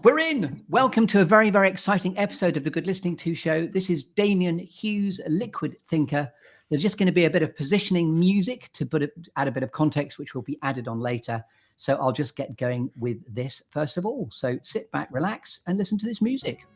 We're in. Welcome to a very, very exciting episode of the Good Listening To Show. This is Damian Hughes, liquid thinker. There's just going to be a bit of positioning music to add a bit of context, which will be added on later. So I'll just get going with this first of all. So sit back, relax, and listen to this music.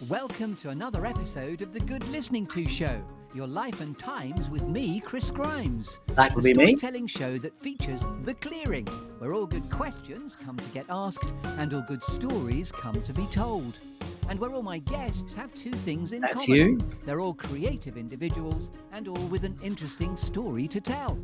Welcome to another episode of the Good Listening To Show. Your life and times with me, Chris Grimes. That would be me. A storytelling show that features The Clearing, where all good questions come to get asked and all good stories come to be told. And where all my guests have two things in common. You. They're all creative individuals and all with an interesting story to tell.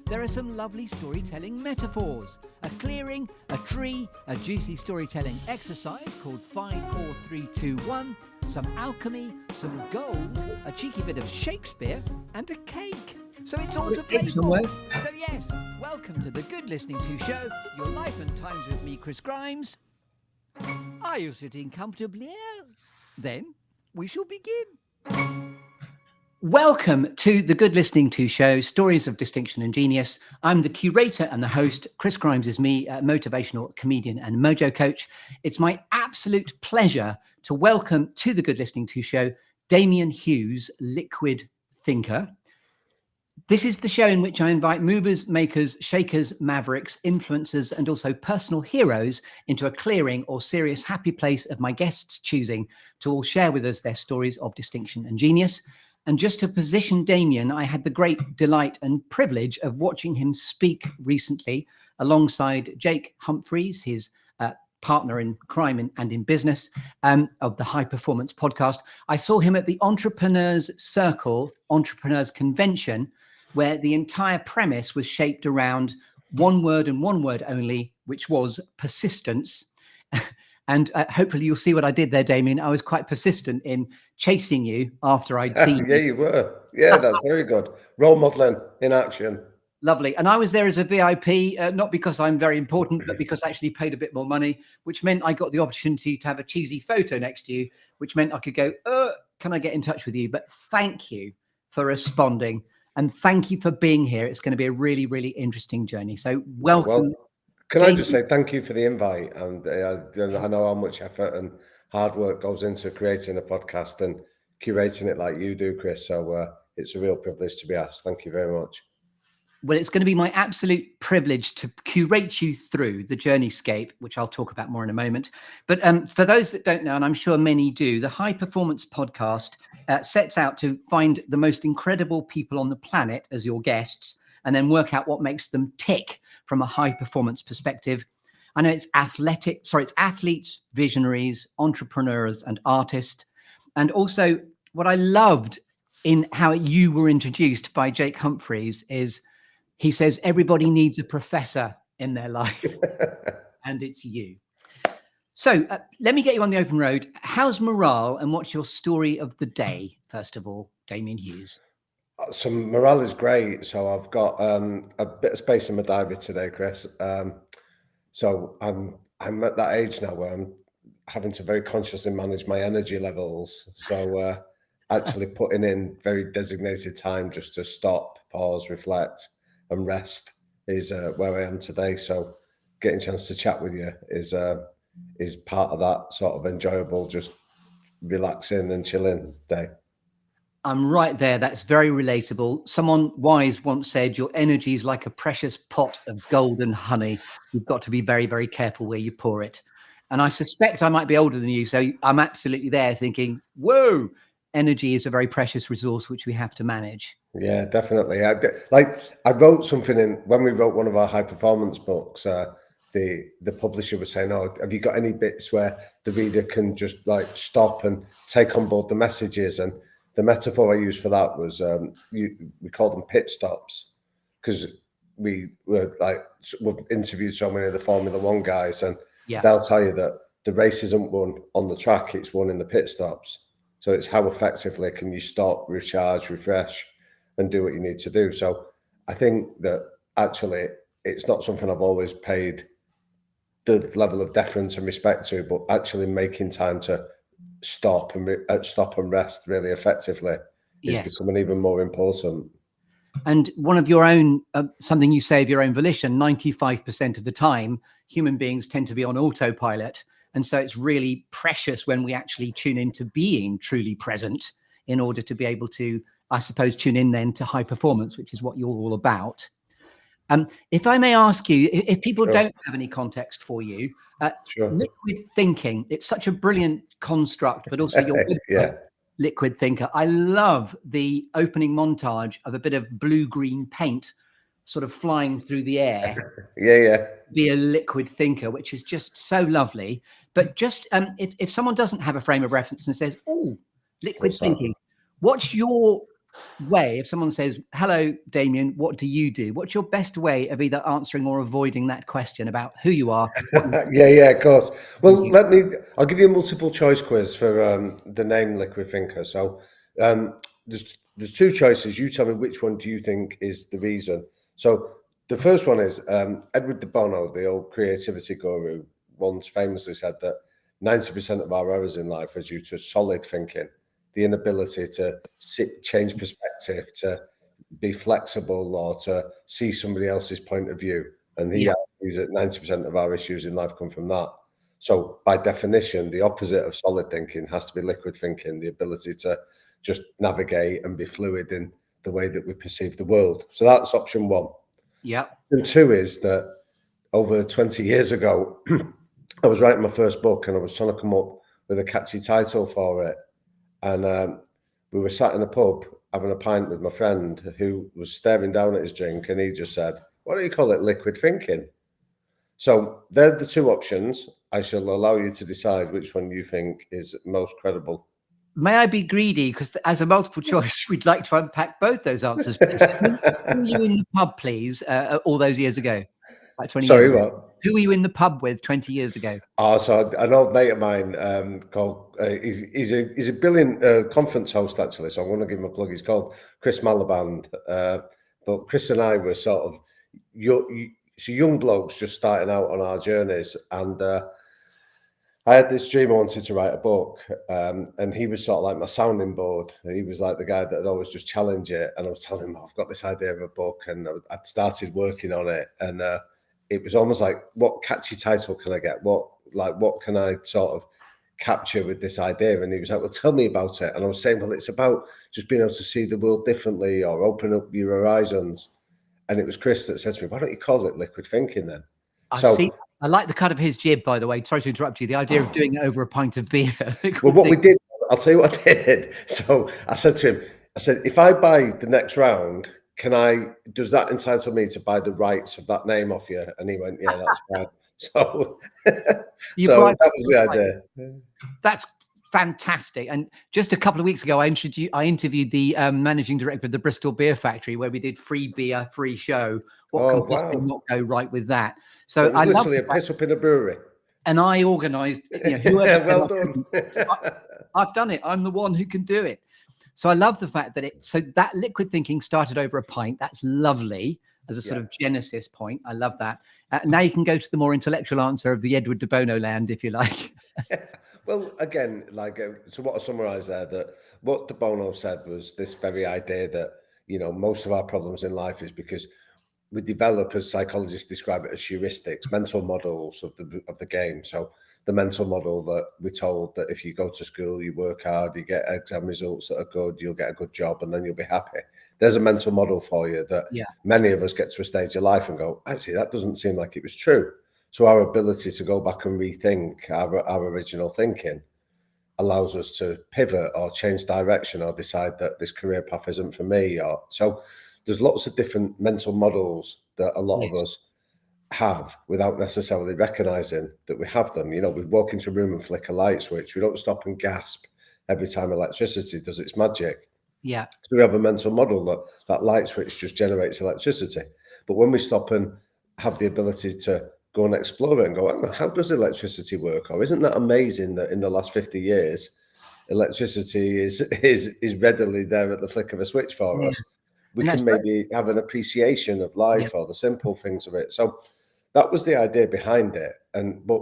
There are some lovely storytelling metaphors, a clearing, a tree, a juicy storytelling exercise called 5, 4, 3, 2, 1, some alchemy, some gold, a cheeky bit of Shakespeare, and a cake. So it's all to play for. So yes, welcome to the Good Listening To Show, your life and times with me, Chris Grimes. Are you sitting comfortably? Then we shall begin. Welcome to the Good Listening To Show, Stories of Distinction and Genius. I'm the curator and the host. Chris Grimes is me, a motivational comedian and mojo coach. It's my absolute pleasure to welcome to the Good Listening To Show, Damian Hughes, liquid thinker. This is the show in which I invite movers, makers, shakers, mavericks, influencers, and also personal heroes into a clearing or serious happy place of my guests' choosing to all share with us their stories of distinction and genius. And just to position Damian, I had the great delight and privilege of watching him speak recently alongside Jake Humphreys, his partner in crime and in business, of the High Performance podcast. I saw him at the Entrepreneurs Circle, Entrepreneurs Convention, where the entire premise was shaped around one word and one word only, which was persistence. And hopefully you'll see what I did there, Damian. I was quite persistent in chasing you after I'd seen Yeah, you were. Yeah, that's very good. Role modeling in action. Lovely. And I was there as a VIP, not because I'm very important, but because I actually paid a bit more money, which meant I got the opportunity to have a cheesy photo next to you, which meant I could go, can I get in touch with you? But thank you for responding. And thank you for being here. It's going to be a really, really interesting journey. So welcome. Well, can I just say thank you for the invite? And I know how much effort and hard work goes into creating a podcast and curating it like you do, Chris. So it's a real privilege to be asked. Thank you very much. Well, it's going to be my absolute privilege to curate you through the journeyscape, which I'll talk about more in a moment. But for those that don't know, and I'm sure many do, the High Performance podcast sets out to find the most incredible people on the planet as your guests, and then work out what makes them tick from a high performance perspective. I know it's athletes, visionaries, entrepreneurs, and artists. And also what I loved in how you were introduced by Jake Humphreys is he says, everybody needs a professor in their life, and it's you. So let me get you on the open road. How's morale and what's your story of the day, first of all, Damian Hughes? So morale is great. So I've got a bit of space in my diary today, Chris. So I'm at that age now where I'm having to very consciously manage my energy levels. So actually putting in very designated time just to stop, pause, reflect, and rest is where I am today. So getting a chance to chat with you is part of that sort of enjoyable, just relaxing and chilling day. I'm right there. That's very relatable. Someone wise once said, your energy is like a precious pot of golden honey. You've got to be very, very careful where you pour it. And I suspect I might be older than you. So I'm absolutely there thinking, whoa, energy is a very precious resource, which we have to manage. Yeah, definitely. I wrote something when we wrote one of our high performance books, the publisher was saying, have you got any bits where the reader can just stop and take on board the messages? And the metaphor I used for that was we called them pit stops, because we've interviewed so many of the Formula One guys, and they'll tell you that the race isn't won on the track, it's won in the pit stops. So it's how effectively can you stop, recharge, refresh, and do what you need to do. So I think that actually it's not something I've always paid the level of deference and respect to, but actually making time to stop and rest really effectively is becoming even more important. And one of your own, something you say of your own volition, 95% of the time, human beings tend to be on autopilot. And so it's really precious when we actually tune into being truly present in order to be able to, I suppose, tune in then to high performance, which is what you're all about. If I may ask you, if people Sure. don't have any context for you, Sure. liquid thinking, it's such a brilliant construct, but also your Yeah. liquid thinker. I love the opening montage of a bit of blue-green paint sort of flying through the air. Yeah. Be a liquid thinker, which is just so lovely. But just if someone doesn't have a frame of reference and says, oh, liquid thinking, what's your way? If someone says, hello, Damian, what do you do? What's your best way of either answering or avoiding that question about who you are? Yeah, of course. Well, I'll give you a multiple choice quiz for the name Liquid Thinker. So there's two choices. You tell me which one do you think is the reason. So the first one is Edward de Bono, the old creativity guru, once famously said that 90% of our errors in life are due to solid thinking, the inability to change perspective, to be flexible, or to see somebody else's point of view. And he argues that 90% of our issues in life come from that. So by definition, the opposite of solid thinking has to be liquid thinking, the ability to just navigate and be fluid in the way that we perceive the world. So that's option one. Yeah. And two is that over 20 years ago, I was writing my first book and I was trying to come up with a catchy title for it. And we were sat in a pub having a pint with my friend who was staring down at his drink, and he just said, "What do you call it? Liquid thinking." So they're the two options. I shall allow you to decide which one you think is most credible. May I be greedy? Because as a multiple choice, we'd like to unpack both those answers. Who were you in the pub, please, all those years ago? Like 20 Sorry, years ago? what? Who were you in the pub with 20 years ago? Oh, so an old mate of mine called, he's a brilliant conference host, actually, so I'm going to give him a plug. He's called Chris Malaband. But Chris and I were sort of young blokes just starting out on our journeys. And I had this dream I wanted to write a book. And he was sort of like my sounding board. He was like the guy that would always just challenge it. And I was telling him, I've got this idea of a book, and I'd started working on it. And it was almost like, what catchy title can I get? What can I sort of capture with this idea? And he was like, well, tell me about it. And I was saying, well, it's about just being able to see the world differently or open up your horizons. And it was Chris that said to me, why don't you call it liquid thinking then? I like the cut of his jib, by the way. Sorry to interrupt you. The idea of doing it over a pint of beer. Well, what we did, I'll tell you what I did. So I said to him, if I buy the next round, does that entitle me to buy the rights of that name off you? And he went, yeah, that's fine. So, that was the idea. That's fantastic. And just a couple of weeks ago, I interviewed the managing director of the Bristol Beer Factory, where we did free beer, free show. What can not go right with that? So it was literally a piss up in a brewery. And I organised. Well done. I've done it. I'm the one who can do it. So I love the fact that that liquid thinking started over a pint. That's lovely as a sort of genesis point. I love that. Now you can go to the more intellectual answer of the Edward de Bono land, if you like. Well, again, so what I summarised there, that what de Bono said was this very idea that, most of our problems in life is because we develop, as psychologists describe it, as heuristics, mental models of the game. So the mental model that we're told that if you go to school, you work hard, you get exam results that are good, you'll get a good job, and then you'll be happy. There's a mental model for you that many of us get to a stage of life and go, actually, that doesn't seem like it was true. So our ability to go back and rethink our original thinking allows us to pivot or change direction or decide that this career path isn't for me. So there's lots of different mental models that a lot of us have without necessarily recognizing that we have them. We walk into a room and flick a light switch. We don't stop and gasp every time electricity does its magic. Yeah. So we have a mental model that light switch just generates electricity. But when we stop and have the ability to go and explore it and go, how does electricity work? Or isn't that amazing that in the last 50 years, electricity is readily there at the flick of a switch for us? We can maybe have an appreciation of life or the simple things of it. So that was the idea behind it. But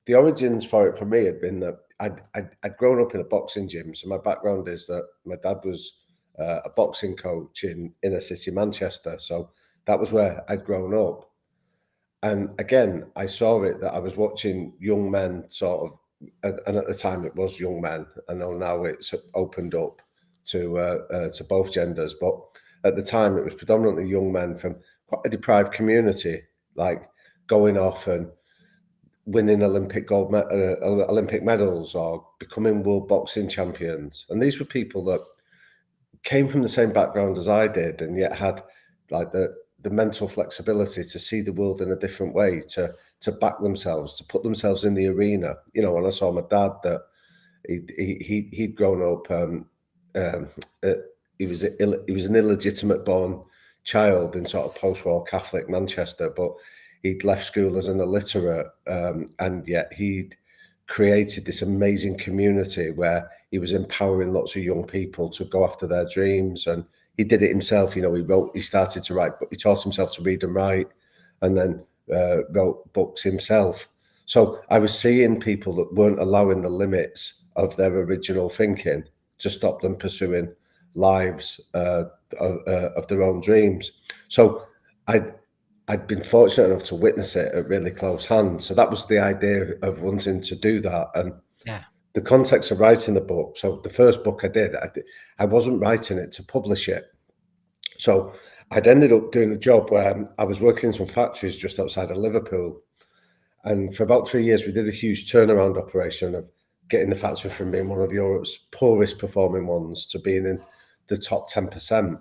the origins for it for me had been that I'd grown up in a boxing gym. So my background is that my dad was a boxing coach in inner city Manchester. So that was where I'd grown up. And again, I saw it that I was watching young men sort of, and at the time it was young men. I know now it's opened up to both genders, but at the time it was predominantly young men from quite a deprived community, like going off and winning Olympic medals or becoming world boxing champions. And these were people that came from the same background as I did, and yet had like the mental flexibility to see the world in a different way, to back themselves, to put themselves in the arena. You know, when I saw my dad, that he'd grown up. He was an illegitimate born child in sort of post-war Catholic Manchester, but he'd left school as an illiterate, and yet he'd created this amazing community where he was empowering lots of young people to go after their dreams. And he did it himself. You know, he started to write, but he taught himself to read and write, and then wrote books himself. So I was seeing people that weren't allowing the limits of their original thinking to stop them pursuing lives of their own dreams. So I'd been fortunate enough to witness it at really close hand. So that was the idea of wanting to do that. And the context of writing the book. So the first book I wasn't writing it to publish it. So I'd ended up doing a job where I was working in some factories just outside of Liverpool. And for about 3 years, we did a huge turnaround operation of getting the factory from being one of Europe's poorest performing ones to being in the top 10%.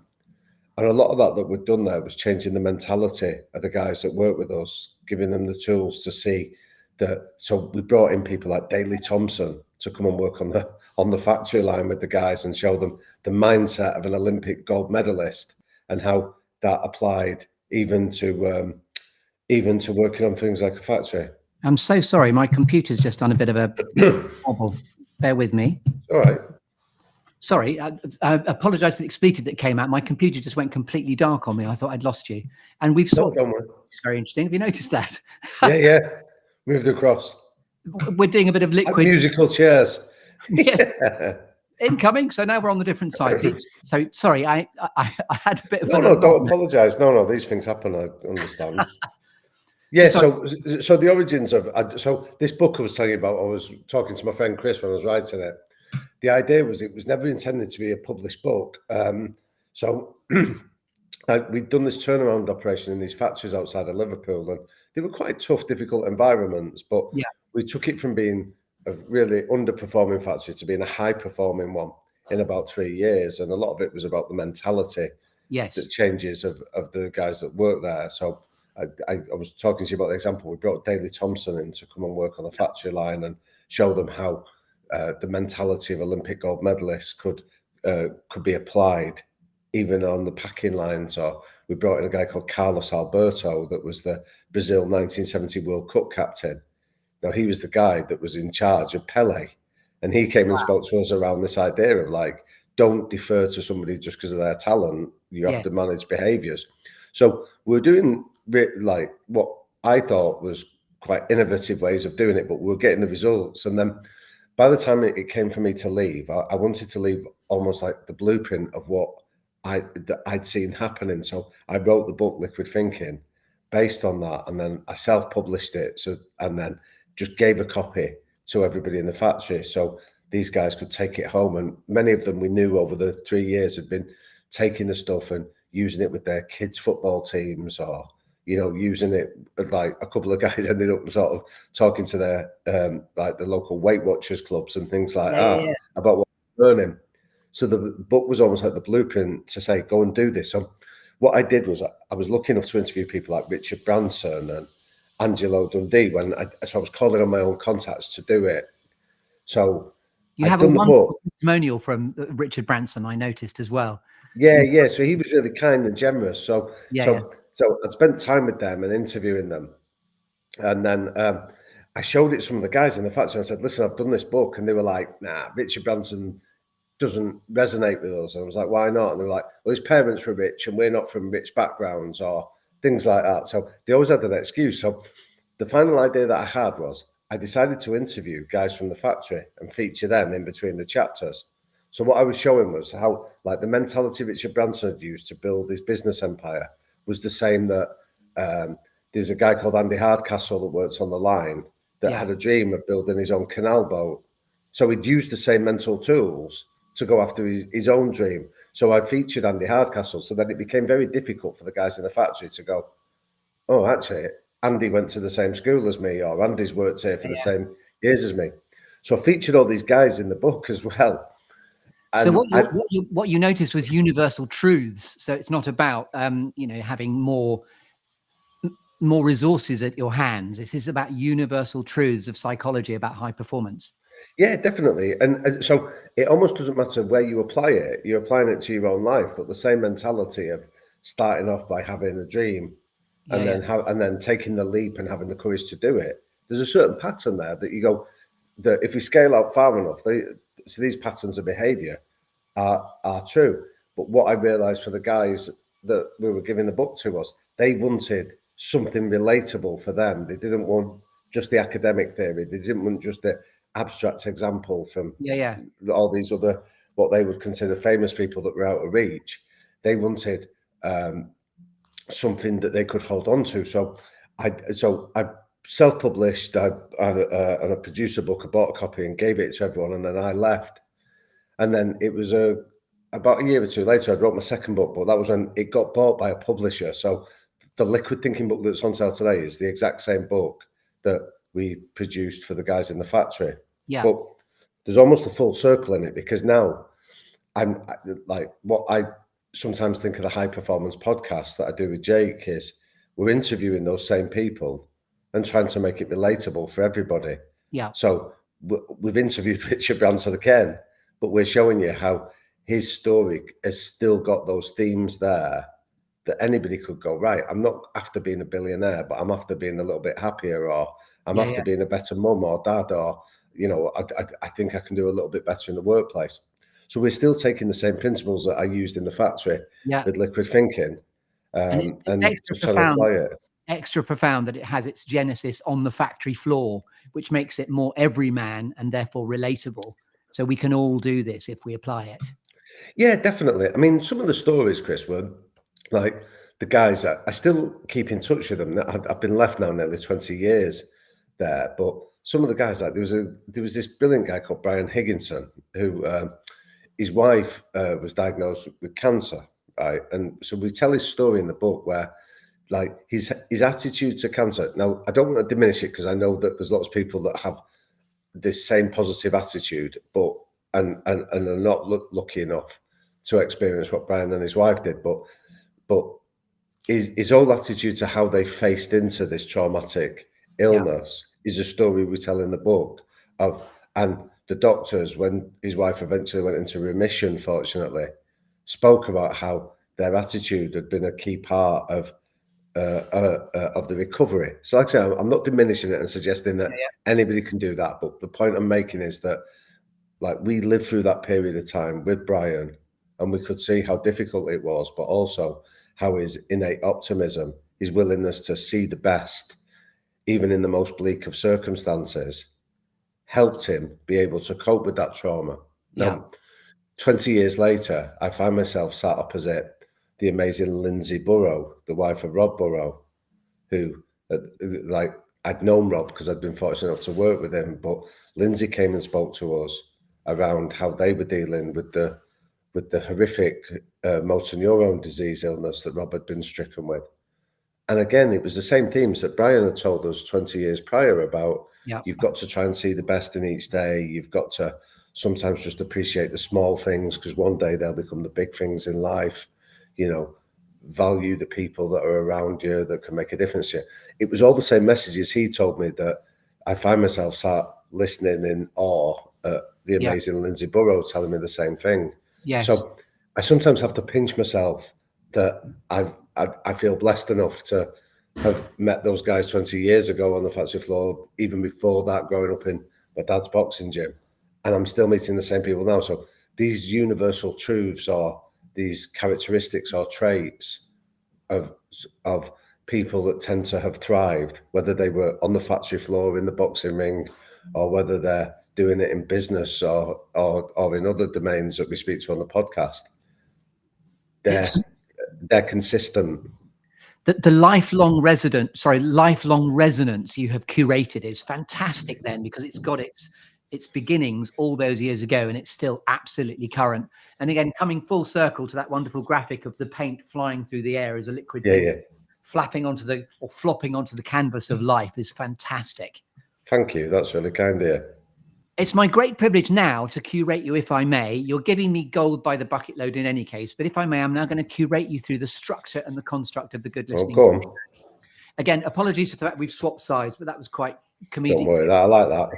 And a lot of that we'd done there was changing the mentality of the guys that work with us, giving them the tools to see that. So we brought in people like Daley Thompson to come and work on the factory line with the guys and show them the mindset of an Olympic gold medalist and how that applied even to working on things like a factory. I'm so sorry, my computer's just done a bit of a wobble. Bear with me. All right. Sorry, I apologise for the expletive that came out. My computer just went completely dark on me. I thought I'd lost you. And we've don't worry. It's very interesting. Have you noticed that? Yeah. Moved across. We're doing a bit of liquid. Like musical chairs. Yes. Incoming. So now we're on the different sides. So sorry, I had a bit of No, don't apologise. No, these things happen. I understand. Yeah, so the origins of so this book I was telling you about, I was talking to my friend Chris when I was writing it. The idea was it was never intended to be a published book. So we'd done this turnaround operation in these factories outside of Liverpool, and they were quite tough, difficult environments. But we took it from being a really underperforming factory to being a high-performing one in about 3 years. And a lot of it was about the mentality that changes of the guys that work there. So I was talking to you about the example. We brought Daley Thompson in to come and work on the factory line and show them how the mentality of Olympic gold medalists could be applied even on the packing lines. Or we brought in a guy called Carlos Alberto that was the Brazil 1970 World Cup captain. Now, he was the guy that was in charge of Pele, and he came and spoke to us around this idea of like, don't defer to somebody just because of their talent. You have to manage behaviours. So we're doing like what I thought was quite innovative ways of doing it, but we were getting the results. And then by the time it came for me to leave, I wanted to leave almost like the blueprint of what I'd seen happening. So I wrote the book Liquid Thinking based on that, and then I self-published it. And then just gave a copy to everybody in the factory so these guys could take it home. And many of them we knew over the 3 years had been taking the stuff and using it with their kids' football teams, or using it, like a couple of guys ended up sort of talking to their like the local Weight Watchers clubs and things like that about what they're learning. So the book was almost like the blueprint to say, go and do this. So what I did was I was lucky enough to interview people like Richard Branson and Angelo Dundee so I was calling on my own contacts to do it. So you have a wonderful testimonial from Richard Branson, I noticed as well. Yeah. So he was really kind and generous. So I'd spent time with them and interviewing them. And then I showed it to some of the guys in the factory and I said, listen, I've done this book. And they were like, nah, Richard Branson doesn't resonate with us. And I was like, why not? And they were like, well, his parents were rich and we're not from rich backgrounds, or things like that. So they always had an excuse. So the final idea that I had was I decided to interview guys from the factory and feature them in between the chapters. So what I was showing was how, like, the mentality Richard Branson had used to build his business empire was the same that there's a guy called Andy Hardcastle that works on the line that had a dream of building his own canal boat. So he'd used the same mental tools to go after his own dream. So I featured Andy Hardcastle, so that it became very difficult for the guys in the factory to go, oh, actually, Andy went to the same school as me, or Andy's worked here for the same years as me. So I featured all these guys in the book as well. And so what you noticed was universal truths. So it's not about having more resources at your hands. This is about universal truths of psychology about high performance. Yeah, definitely. And so it almost doesn't matter where you apply it. You're applying it to your own life, but the same mentality of starting off by having a dream and then taking the leap and having the courage to do it. There's a certain pattern there that you go, that if we scale out far enough, so these patterns of behavior are true. But what I realized for the guys that we were giving the book to was they wanted something relatable for them. They didn't want just the academic theory. They didn't want just the abstract example from all these other, what they would consider famous people that were out of reach. They wanted something that they could hold on to. So I self-published. I produced a book. I bought a copy and gave it to everyone, and then I left. And then it was about a year or two later, I wrote my second book, but that was when it got bought by a publisher. So the Liquid Thinking book that's on sale today is the exact same book that we produced for the guys in the factory. Yeah. But there's almost a full circle in it, because now I'm like, what I sometimes think of the high performance podcast that I do with Jake is we're interviewing those same people and trying to make it relatable for everybody. Yeah. So we've interviewed Richard Branson again, but we're showing you how his story has still got those themes there that anybody could go, right, I'm not after being a billionaire, but I'm after being a little bit happier, or I'm after being a better mum or dad, or, I think I can do a little bit better in the workplace. So we're still taking the same principles that I used in the factory with Liquid Thinking and just trying to apply it. Extra profound that it has its genesis on the factory floor, which makes it more everyman and therefore relatable. So we can all do this if we apply it. Yeah, definitely. I mean, some of the stories, Chris, were like the guys, I still keep in touch with them. I've been left now nearly 20 years there, but some of the guys, like there was this brilliant guy called Brian Higginson, who his wife was diagnosed with cancer, right? And so we tell his story in the book where, like, his attitude to cancer. Now, I don't want to diminish it, because I know that there's lots of people that have this same positive attitude, but and are not lucky enough to experience what Brian and his wife did. But his whole attitude to how they faced into this traumatic illness is a story we tell in the book of, and the doctors, when his wife eventually went into remission, fortunately, spoke about how their attitude had been a key part of the recovery. So like I say, I'm not diminishing it and suggesting that anybody can do that. But the point I'm making is that, like, we lived through that period of time with Brian, and we could see how difficult it was, but also how his innate optimism, his willingness to see the best, even in the most bleak of circumstances, helped him be able to cope with that trauma. Now, 20 years later, I find myself sat opposite the amazing Lindsay Burrow, the wife of Rob Burrow, who, like, I'd known Rob because I'd been fortunate enough to work with him, but Lindsay came and spoke to us around how they were dealing with the horrific motor neurone disease illness that Rob had been stricken with. And again, it was the same themes that Brian had told us 20 years prior about, you've got to try and see the best in each day. You've got to sometimes just appreciate the small things, because one day they'll become the big things in life. Value the people that are around you that can make a difference here. It was all the same messages he told me that I find myself sat listening in awe at the amazing Lindsay Burrow telling me the same thing. Yes. So I sometimes have to pinch myself that I feel blessed enough to have met those guys 20 years ago on the factory floor, even before that, growing up in my dad's boxing gym. And I'm still meeting the same people now. So these universal truths, or these characteristics or traits of people that tend to have thrived, whether they were on the factory floor, in the boxing ring, or whether they're doing it in business or in other domains that we speak to on the podcast, they're consistent. The lifelong resonance you have curated is fantastic then, because it's got its beginnings all those years ago and it's still absolutely current. And again, coming full circle to that wonderful graphic of the paint flying through the air as a liquid thing, flopping onto the canvas of life is fantastic. Thank you. That's really kind of you. It's my great privilege now to curate you, if I may. You're giving me gold by the bucket load in any case, but if I may, I'm now going to curate you through the structure and the construct of the Good Listening. Go on. Again, apologies for the fact we've swapped sides, but that was quite comedic. Don't worry, I like that.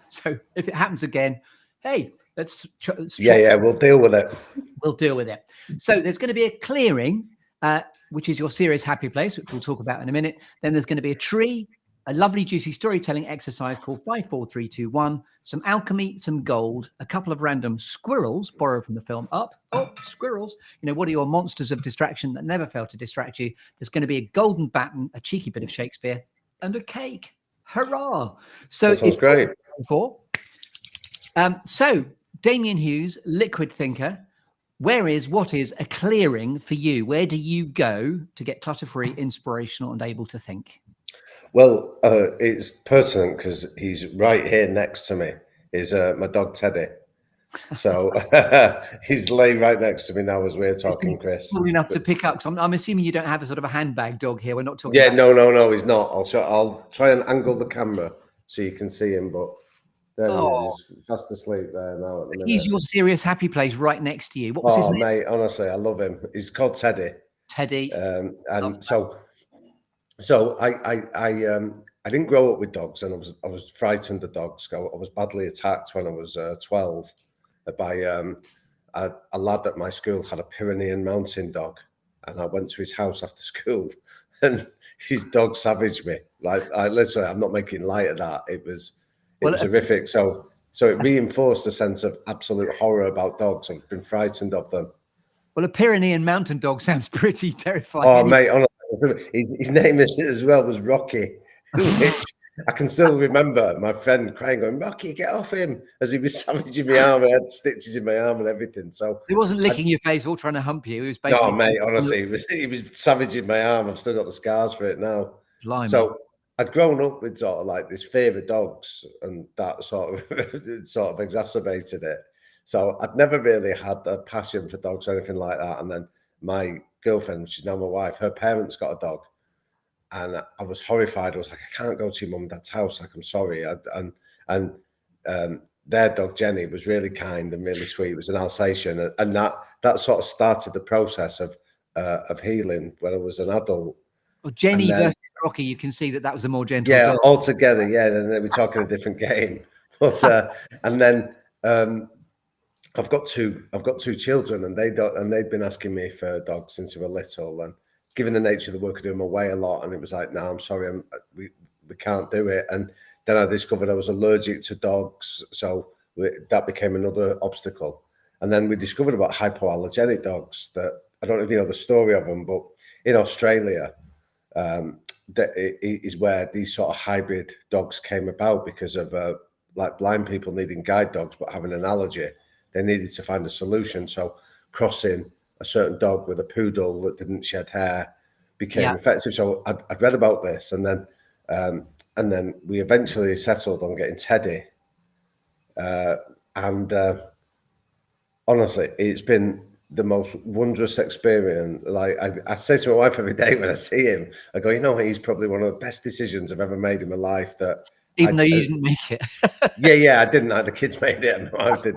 So if it happens again, hey, let's we'll deal with it. We'll deal with it. So there's going to be a clearing, which is your serious happy place, which we'll talk about in a minute. Then there's going to be a tree, a lovely juicy storytelling exercise called 5, 4, 3, 2, 1, some alchemy, some gold, a couple of random squirrels borrowed from the film Up. Oh, squirrels. You know, what are your monsters of distraction that never fail to distract you? There's going to be a golden baton, a cheeky bit of Shakespeare, and a cake. Hurrah. So that sounds great. So Damian Hughes, liquid thinker, what is a clearing for you? Where do you go to get clutter-free, inspirational, and able to think? Well, it's pertinent because he's right here next to me. Is my dog Teddy. So he's laying right next to me now as we're talking, Chris. Cool enough to pick up. Because I'm assuming you don't have a sort of a handbag dog here. We're not talking. Yeah, no, he's not. I'll try and angle the camera so you can see him. But there he is. He's fast asleep there now. At the minute. He's your serious happy place right next to you. What was his name? Mate, honestly, I love him. He's called Teddy. Teddy. And So I didn't grow up with dogs, and I was frightened of dogs. I was badly attacked when I was 12 by a lad at my school had a Pyrenean mountain dog, and I went to his house after school, and his dog savaged me. Like literally, I'm not making light of that. It was horrific. So it reinforced a sense of absolute horror about dogs. I've been frightened of them. Well, a Pyrenean mountain dog sounds pretty terrifying. Oh, mate, honestly. His name as well was Rocky, which I can still remember my friend crying, going, "Rocky, get off him!" as he was savaging my arm. I had stitches in my arm and everything. So he wasn't licking your face or trying to hump you. He was basically. No, mate, honestly, he was savaging my arm. I've still got the scars for it now. Blimey. So I'd grown up with sort of like this fear of dogs, and that sort of exacerbated it. So I'd never really had a passion for dogs or anything like that. And then my girlfriend, she's now my wife, her parents got a dog, and I was horrified. I was like, I can't go to your mum and dad's house. Like, I'm sorry. And their dog Jenny was really kind and really sweet. It was an Alsatian, and that sort of started the process of healing when I was an adult. Well, Jenny versus Rocky, you can see that was a more gentle. Yeah, dog. altogether, yeah. And then we're talking a different game. But and then I've got two children, and they'd been asking me for dogs since they were little. And given the nature of the work I do, I'm away a lot, and it was like, no, I'm sorry, we can't do it. And then I discovered I was allergic to dogs, so that became another obstacle. And then we discovered about hypoallergenic dogs. That I don't know if you know the story of them, but in Australia, that is where these sort of hybrid dogs came about because of like blind people needing guide dogs but having an allergy. They needed to find a solution. So crossing a certain dog with a poodle that didn't shed hair became effective. So I'd read about this, and then we eventually settled on getting Teddy. Honestly, it's been the most wondrous experience. Like I say to my wife every day when I see him, I go, you know, he's probably one of the best decisions I've ever made in my life. That even though you didn't make it. yeah, I didn't. The kids made it, and my wife did.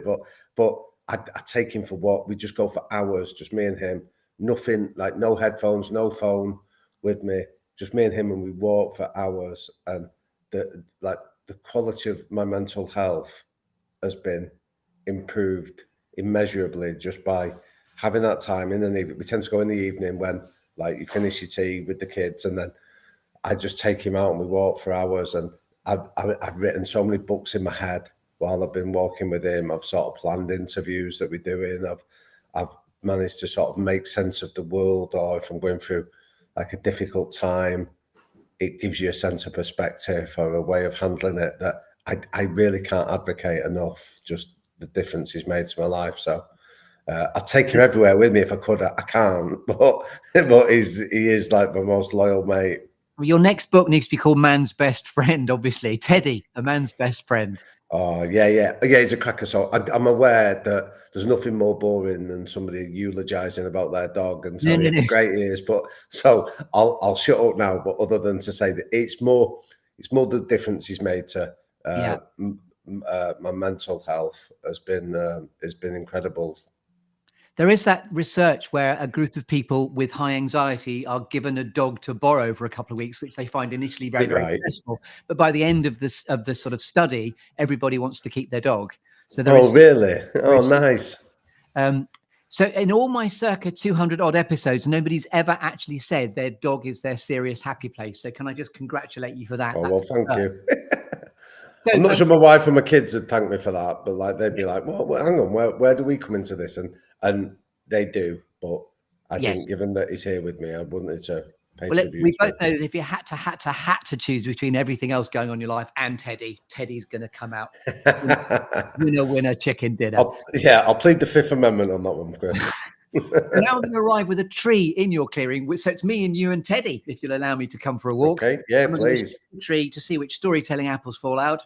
But I take him for what we just go for hours, just me and him. Nothing, like no headphones, no phone with me, just me and him, and we walk for hours. And the quality of my mental health has been improved immeasurably just by having that time in the evening. We tend to go in the evening when like you finish your tea with the kids, and then I just take him out and we walk for hours. And I've written so many books in my head while I've been walking with him. I've sort of planned interviews that we're doing. I've managed to sort of make sense of the world, or if I'm going through like a difficult time, it gives you a sense of perspective or a way of handling it that I really can't advocate enough just the difference he's made to my life. So I'd take him everywhere with me if I could. I can't, but he is like my most loyal mate. Well, your next book needs to be called Man's Best Friend, obviously. Teddy, a man's best friend. Oh, yeah. He's a cracker. So I'm aware that there's nothing more boring than somebody eulogizing about their dog and telling you how great he is. But so I'll shut up now. But other than to say that it's more the difference he's made to my mental health has been incredible. There is that research where a group of people with high anxiety are given a dog to borrow for a couple of weeks, which they find initially very, very stressful. But by the end of this sort of study, everybody wants to keep their dog. So there really? Oh, nice. So in all my circa 200 odd episodes, nobody's ever actually said their dog is their serious happy place. So can I just congratulate you for that? Oh, well, thank you. So, I'm not sure my wife and my kids would thank me for that, but like they'd be like, "Well, hang on, where do we come into this?" And they do, but I think given that he's here with me, I wanted to pay tribute. We both know that if you had to choose between everything else going on in your life and Teddy's going to come out winner chicken dinner. I'll plead the Fifth Amendment on that one, Chris. Now I'm going to arrive with a tree in your clearing, so it's me and you and Teddy, if you'll allow me to come for a walk. Okay, yeah, please. Tree to see which storytelling apples fall out.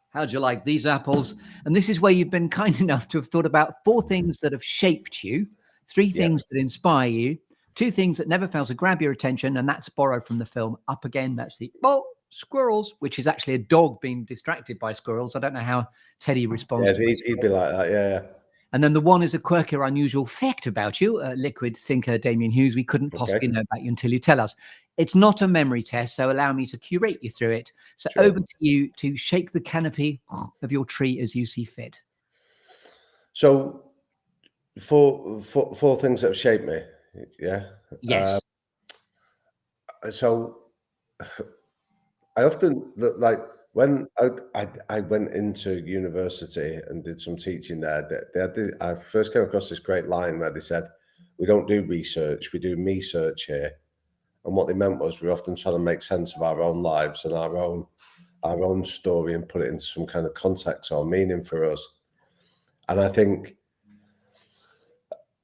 How'd you like these apples? And this is where you've been kind enough to have thought about 4 things that have shaped you, 3 things that inspire you, 2 things that never fail to grab your attention, and that's borrowed from the film Up Again. That's the squirrels, which is actually a dog being distracted by squirrels. I don't know how Teddy responds. Yeah, he'd be like that, yeah. And then the 1 is a quirky or unusual fact about you, liquid thinker Damian Hughes. We couldn't possibly know about you until you tell us. It's not a memory test, so allow me to curate you through it. So over to you to shake the canopy of your tree as you see fit. So 4 things that have shaped me, yeah? Yes. So I often, like, when I went into university and did some teaching there, I first came across this great line where they said, "We don't do research, we do me-search here." And what they meant was we're often trying to make sense of our own lives and our own story and put it into some kind of context or meaning for us. And I think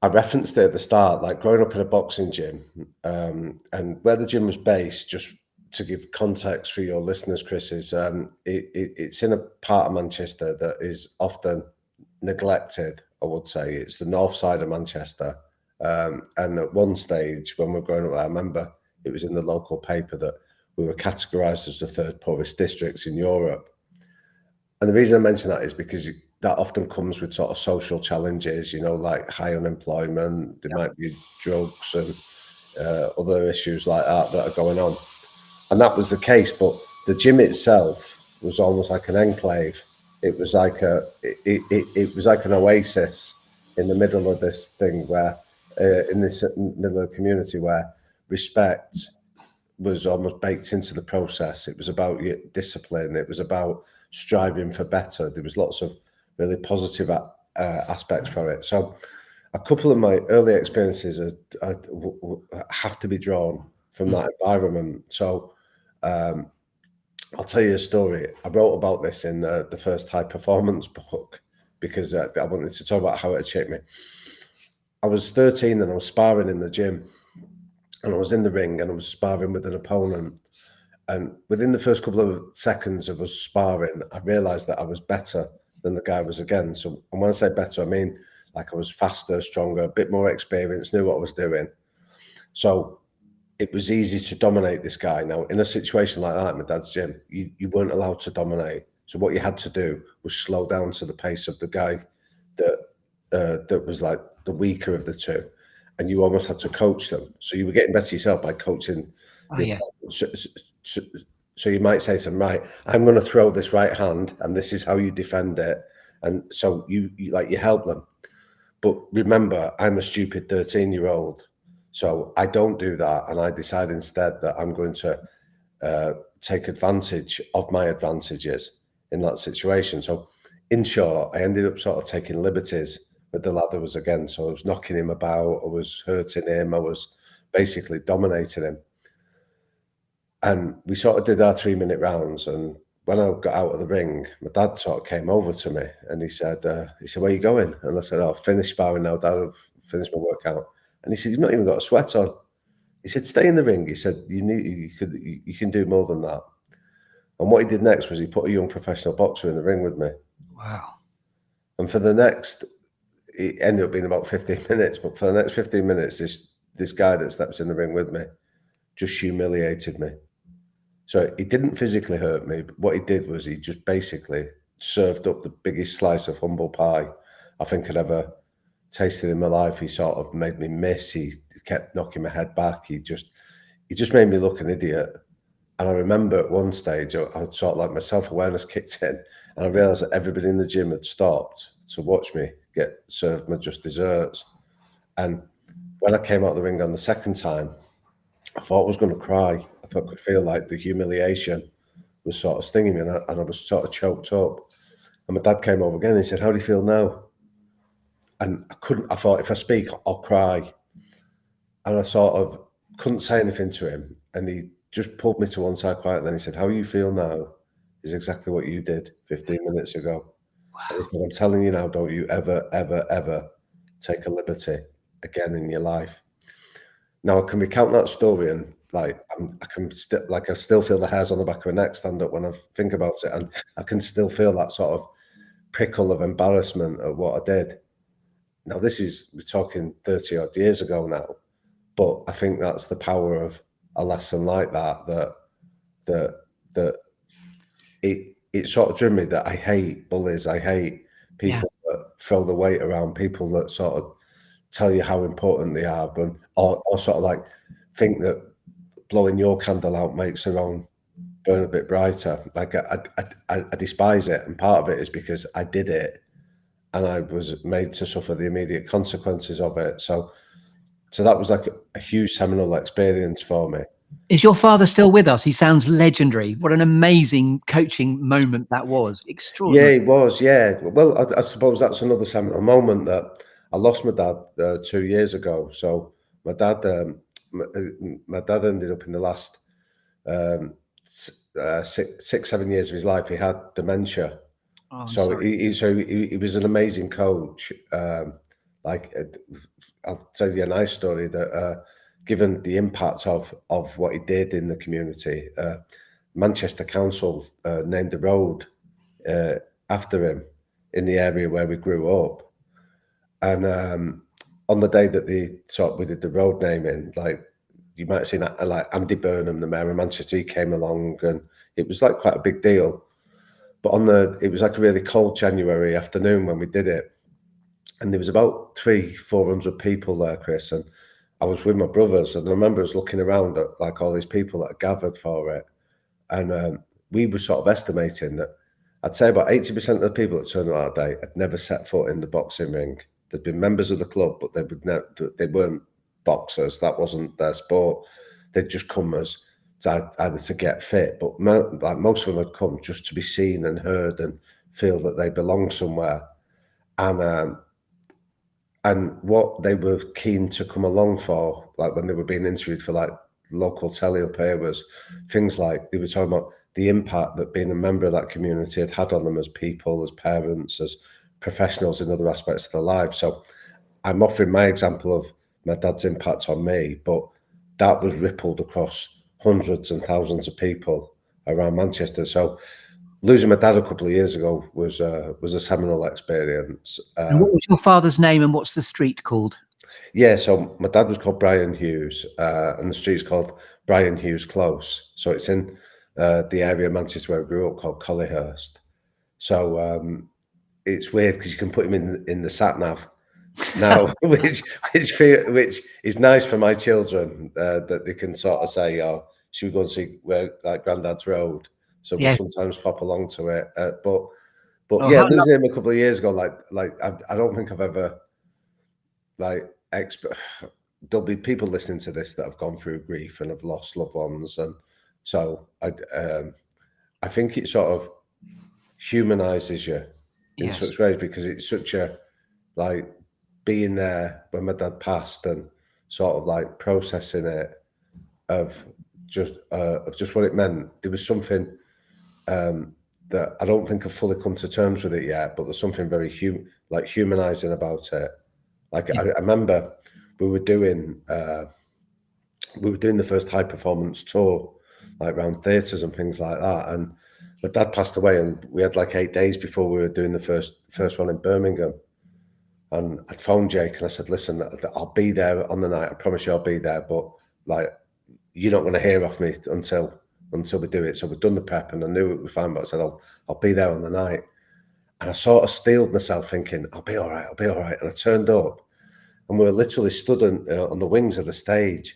I referenced it at the start, like growing up in a boxing gym, and where the gym was based, just to give context for your listeners, Chris, is it's in a part of Manchester that is often neglected, I would say. It's the north side of Manchester. And at one stage when we were growing up, I remember it was in the local paper that we were categorised as the 3rd poorest districts in Europe. And the reason I mention that is because that often comes with sort of social challenges, like high unemployment, there might be drugs and other issues like that are going on. And that was the case, but the gym itself was almost like an enclave. It was like it was like an oasis in the middle of this thing where, in this middle of the community where respect was almost baked into the process. It was about discipline. It was about striving for better. There was lots of really positive aspects for it. So a couple of my early experiences have to be drawn from that environment. So I'll tell you a story. I wrote about this in the first high performance book because I wanted to talk about how it had shaped me. I was 13 and I was sparring in the gym, and I was in the ring and I was sparring with an opponent. And within the first couple of seconds of us sparring, I realized that I was better than the guy was again. So, and when I say better, I mean like I was faster, stronger, a bit more experienced, knew what I was doing. So it was easy to dominate this guy. Now, in a situation like that in my dad's gym, you weren't allowed to dominate. So what you had to do was slow down to the pace of the guy that was like the weaker of the two. And you almost had to coach them. So you were getting better yourself by coaching. So you might say to them, right, I'm going to throw this right hand and this is how you defend it. And so you help them. But remember, I'm a stupid 13-year-old. So I don't do that. And I decide instead that I'm going to take advantage of my advantages in that situation. So in short, I ended up sort of taking liberties with the lad that was against. So I was knocking him about, I was hurting him, I was basically dominating him. And we sort of did our 3-minute rounds. And when I got out of the ring, my dad sort of came over to me and he said, "Where you going?" And I said, "Oh, I've finished sparring now, Dad. I've finished my workout." And he said, "You've not even got a sweat on." He said, "Stay in the ring." He said, you can do more than that." And what he did next was he put a young professional boxer in the ring with me. Wow. And for the next, it ended up being about 15 minutes, but for the next 15 minutes, this guy that steps in the ring with me just humiliated me. So he didn't physically hurt me, but what he did was he just basically served up the biggest slice of humble pie I think I'd ever tasted in my life. He sort of made me miss. He kept knocking my head back. He just made me look an idiot. And I remember at one stage, I was sort of like my self-awareness kicked in, and I realised that everybody in the gym had stopped to watch me get served my just desserts. And when I came out of the ring on the second time, I thought I was going to cry. I thought I could feel like the humiliation was sort of stinging me, and I was sort of choked up. And my dad came over again and he said, "How do you feel now?" And I thought, if I speak, I'll cry. And I sort of couldn't say anything to him. And he just pulled me to one side quietly. Then he said, "How you feel now is exactly what you did 15 minutes ago." And he said, "I'm telling you now, don't you ever, ever, ever take a liberty again in your life." Now I can recount that story and I still feel the hairs on the back of my neck stand up when I think about it, and I can still feel that sort of prickle of embarrassment at what I did. Now we're talking 30 odd years ago now, but I think that's the power of a lesson like that it sort of drew me that I hate bullies. I hate people that throw the weight around, people that sort of tell you how important they are, but or sort of like think that blowing your candle out makes their own burn a bit brighter. Like I despise it, and part of it is because I did it, and I was made to suffer the immediate consequences of it. So that was like a huge seminal experience for me. Is your father still with us? He sounds legendary. What an amazing coaching moment that was. Extraordinary. Yeah, it was. Yeah. Well, I suppose that's another seminal moment that I lost my dad 2 years ago. So my dad, my dad ended up in the last 6, 7 years of his life. He had dementia. Oh, I'm So sorry. he was an amazing coach. Like I'll tell you a nice story that given the impact of what he did in the community, Manchester Council named a road after him in the area where we grew up. And on the day that we did the road naming, like you might have seen that, like Andy Burnham, the mayor of Manchester, he came along, and it was like quite a big deal. But it was like a really cold January afternoon when we did it, and there was about 300-400 people there, Chris, and I was with my brothers, and I remember us looking around at like all these people that had gathered for it, and we were sort of estimating that I'd say about 80% of the people that turned out that day had never set foot in the boxing ring. They'd been members of the club, but they weren't boxers. That wasn't their sport. They'd just come as either to get fit, but like most of them had come just to be seen and heard and feel that they belong somewhere. And what they were keen to come along for, like when they were being interviewed for like local telly up here, was things like they were talking about the impact that being a member of that community had had on them as people, as parents, as professionals in other aspects of their lives. So I'm offering my example of my dad's impact on me, but that was rippled across hundreds and thousands of people around Manchester. So losing my dad a couple of years ago was a seminal experience. And what was your father's name, and what's the street called? Yeah, so my dad was called Brian Hughes, and the street's called Brian Hughes Close. So it's in the area of Manchester where I grew up called Collyhurst. So it's weird because you can put him in the sat nav now, which is nice for my children that they can sort of say, "Oh, should we go and see where like Grandad's Road?" So we'll sometimes pop along to it. But yeah, losing him a couple of years ago, I don't think I've ever there'll be people listening to this that have gone through grief and have lost loved ones, and so I think it sort of humanizes you in such ways, because it's such a like being there when my dad passed and sort of like processing it of just what it meant. There was something that I don't think I've fully come to terms with it yet, but there's something very humanizing about it. Like I remember we were doing the first high performance tour, like around theatres and things like that. And my dad passed away, and we had like 8 days before we were doing the first one in Birmingham. And I'd phoned Jake and I said, "Listen, I'll be there on the night. I promise you, I'll be there. But like, you're not going to hear off me until we do it." So we'd done the prep, and I knew it was fine. But I said, "I'll be there on the night." And I sort of steeled myself, thinking, "I'll be all right. I'll be all right." And I turned up, and we were literally stood on the wings of the stage.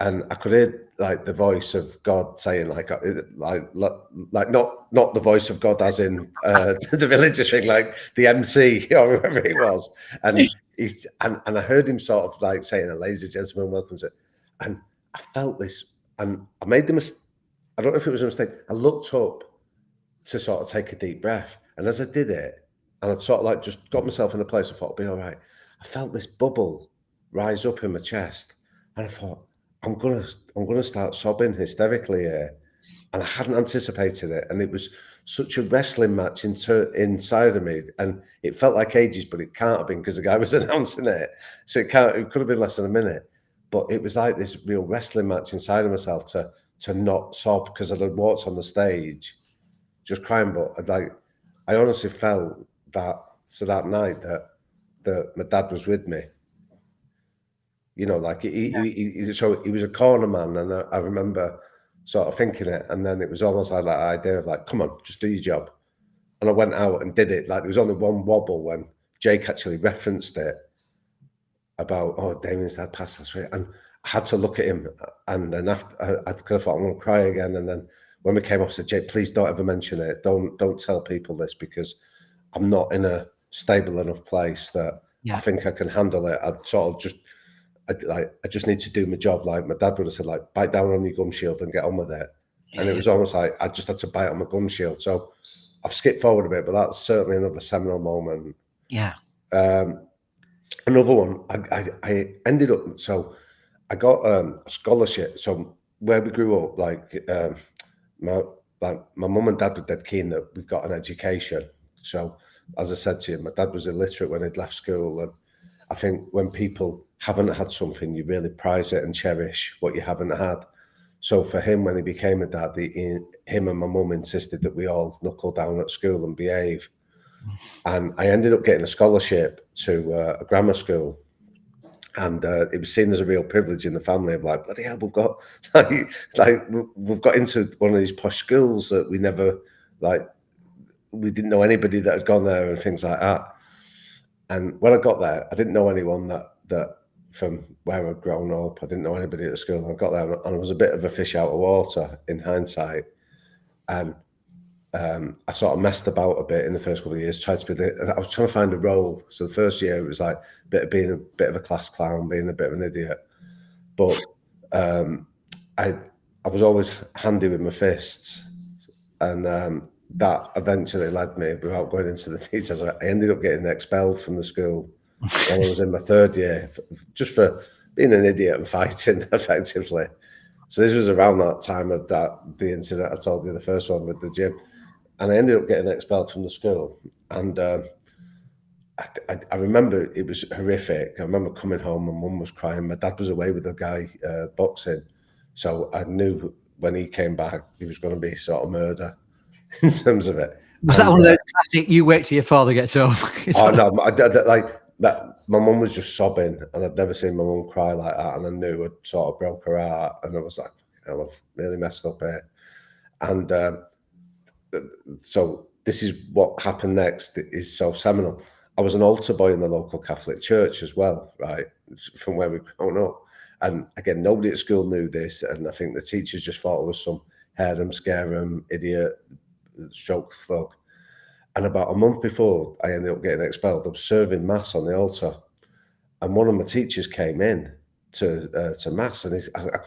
And I could hear like the voice of God saying, like not the voice of God as in the villagers thing, like the MC or whoever it was. And I heard him sort of like saying, "Ladies and gentlemen, welcome to," and I felt this, and I made the mistake. I don't know if it was a mistake. I looked up to sort of take a deep breath, and as I did it, and I sort of like just got myself in a place, I thought, "I'll be all right." I felt this bubble rise up in my chest, and I thought, I'm gonna start sobbing hysterically here, and I hadn't anticipated it, and it was such a wrestling match inside of me, and it felt like ages, but it can't have been because the guy was announcing it, so it could have been less than a minute, but it was like this real wrestling match inside of myself to not sob because I had walked on the stage just crying, but I honestly felt that night that my dad was with me. You know, like so he was a corner man, and I remember sort of thinking it, and then it was almost like that idea of like, "Come on, just do your job." And I went out and did it. Like there was only one wobble when Jake actually referenced it about, "Oh, Damian's dad passed last week," and I had to look at him, and then after I kind of thought I'm going to cry again, and then when we came off, I said, "Jake, please don't ever mention it. Don't tell people this because I'm not in a stable enough place that I think I can handle it." I'd sort of just. I just need to do my job. Like my dad would have said, like, bite down on your gum shield and get on with it. And it was almost like I just had to bite on my gum shield. So I've skipped forward a bit, but that's certainly another seminal moment. Yeah. Another one, I ended up, so I got a scholarship. So where we grew up, my mum and dad were dead keen that we got an education. So as I said to you, my dad was illiterate when he'd left school, and I think when people haven't had something, you really prize it and cherish what you haven't had. So for him, when he became a dad, him and my mum insisted that we all knuckle down at school and behave. And I ended up getting a scholarship to a grammar school. And it was seen as a real privilege in the family of like, bloody hell, we've got we've got into one of these posh schools that we never we didn't know anybody that had gone there and things like that. And when I got there, I didn't know anyone that from where I'd grown up. I didn't know anybody at the school. I got there and I was a bit of a fish out of water in hindsight. And I sort of messed about a bit in the first couple of years. I was trying to find a role. So the first year it was like being a bit of a class clown, being a bit of an idiot. But I was always handy with my fists, and that eventually led me, without going into the details, I ended up getting expelled from the school when I was in my third year, just for being an idiot and fighting, effectively. So this was around that time of the incident I told you, the first one with the gym. And I ended up getting expelled from the school. And I remember it was horrific. I remember coming home, my mum was crying. My dad was away with a guy boxing. So I knew when he came back, he was going to be sort of murder in terms of it. Was that one of those classic, you wait till your father gets home? Oh, no, my mum was just sobbing, and I'd never seen my mum cry like that. And I knew I'd sort of broke her heart. And I was like, hell, I've really messed up here. And so this is what happened next is so seminal. I was an altar boy in the local Catholic church as well, right, from where we've grown up. And again, nobody at school knew this, and I think the teachers just thought it was some harem, scarem, idiot, stroke thug. And about a month before I ended up getting expelled, I was serving mass on the altar, and one of my teachers came in to mass, and I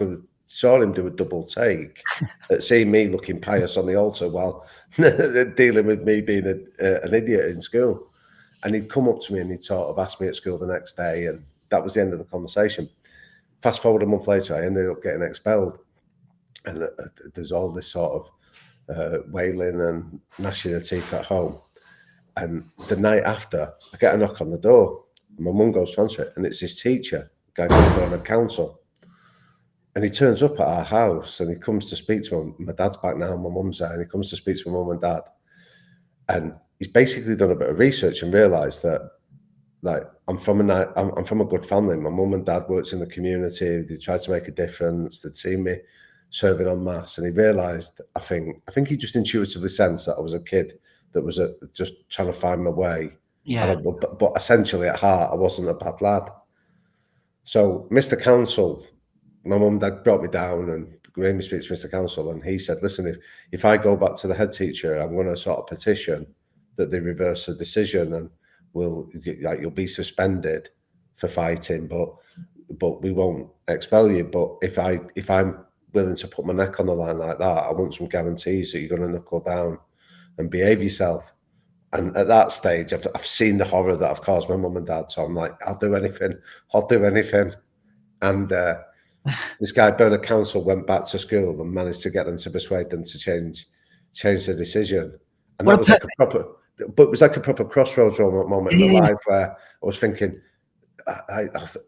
saw him do a double take at seeing me looking pious on the altar while dealing with me being an idiot in school. And he'd come up to me and he'd sort of asked me at school the next day, and that was the end of the conversation. Fast forward a month later, I ended up getting expelled. And there's all this sort of wailing and gnashing her teeth at home. And the night after, I get a knock on the door. My mum goes to answer it, and it's his teacher, a guy from Burnham Council. And he turns up at our house, and he comes to speak to him. My dad's back now, my mum's there, and he comes to speak to my mum and dad. And he's basically done a bit of research and realised that, like, I'm from a good family. My mum and dad worked in the community. They tried to make a difference. They'd seen me serving en masse, and he realised, I think he just intuitively sensed that I was a kid that was just trying to find my way. Yeah. But essentially at heart, I wasn't a bad lad. So Mr. Council, my mum and dad brought me down and made me speak to Mr. Council, and he said, listen, if I go back to the head teacher, I'm going to sort of petition that they reverse the decision, and you'll be suspended for fighting, but we won't expel you. But if I'm willing to put my neck on the line like that, I want some guarantees that you're going to knuckle down and behave yourself. And at that stage, I've seen the horror that I've caused my mum and dad. So I'm like, I'll do anything. And this guy, Bernard Council, went back to school and managed to get them to persuade them to change the decision. And that was like it was like a proper crossroads moment in my life where I was thinking,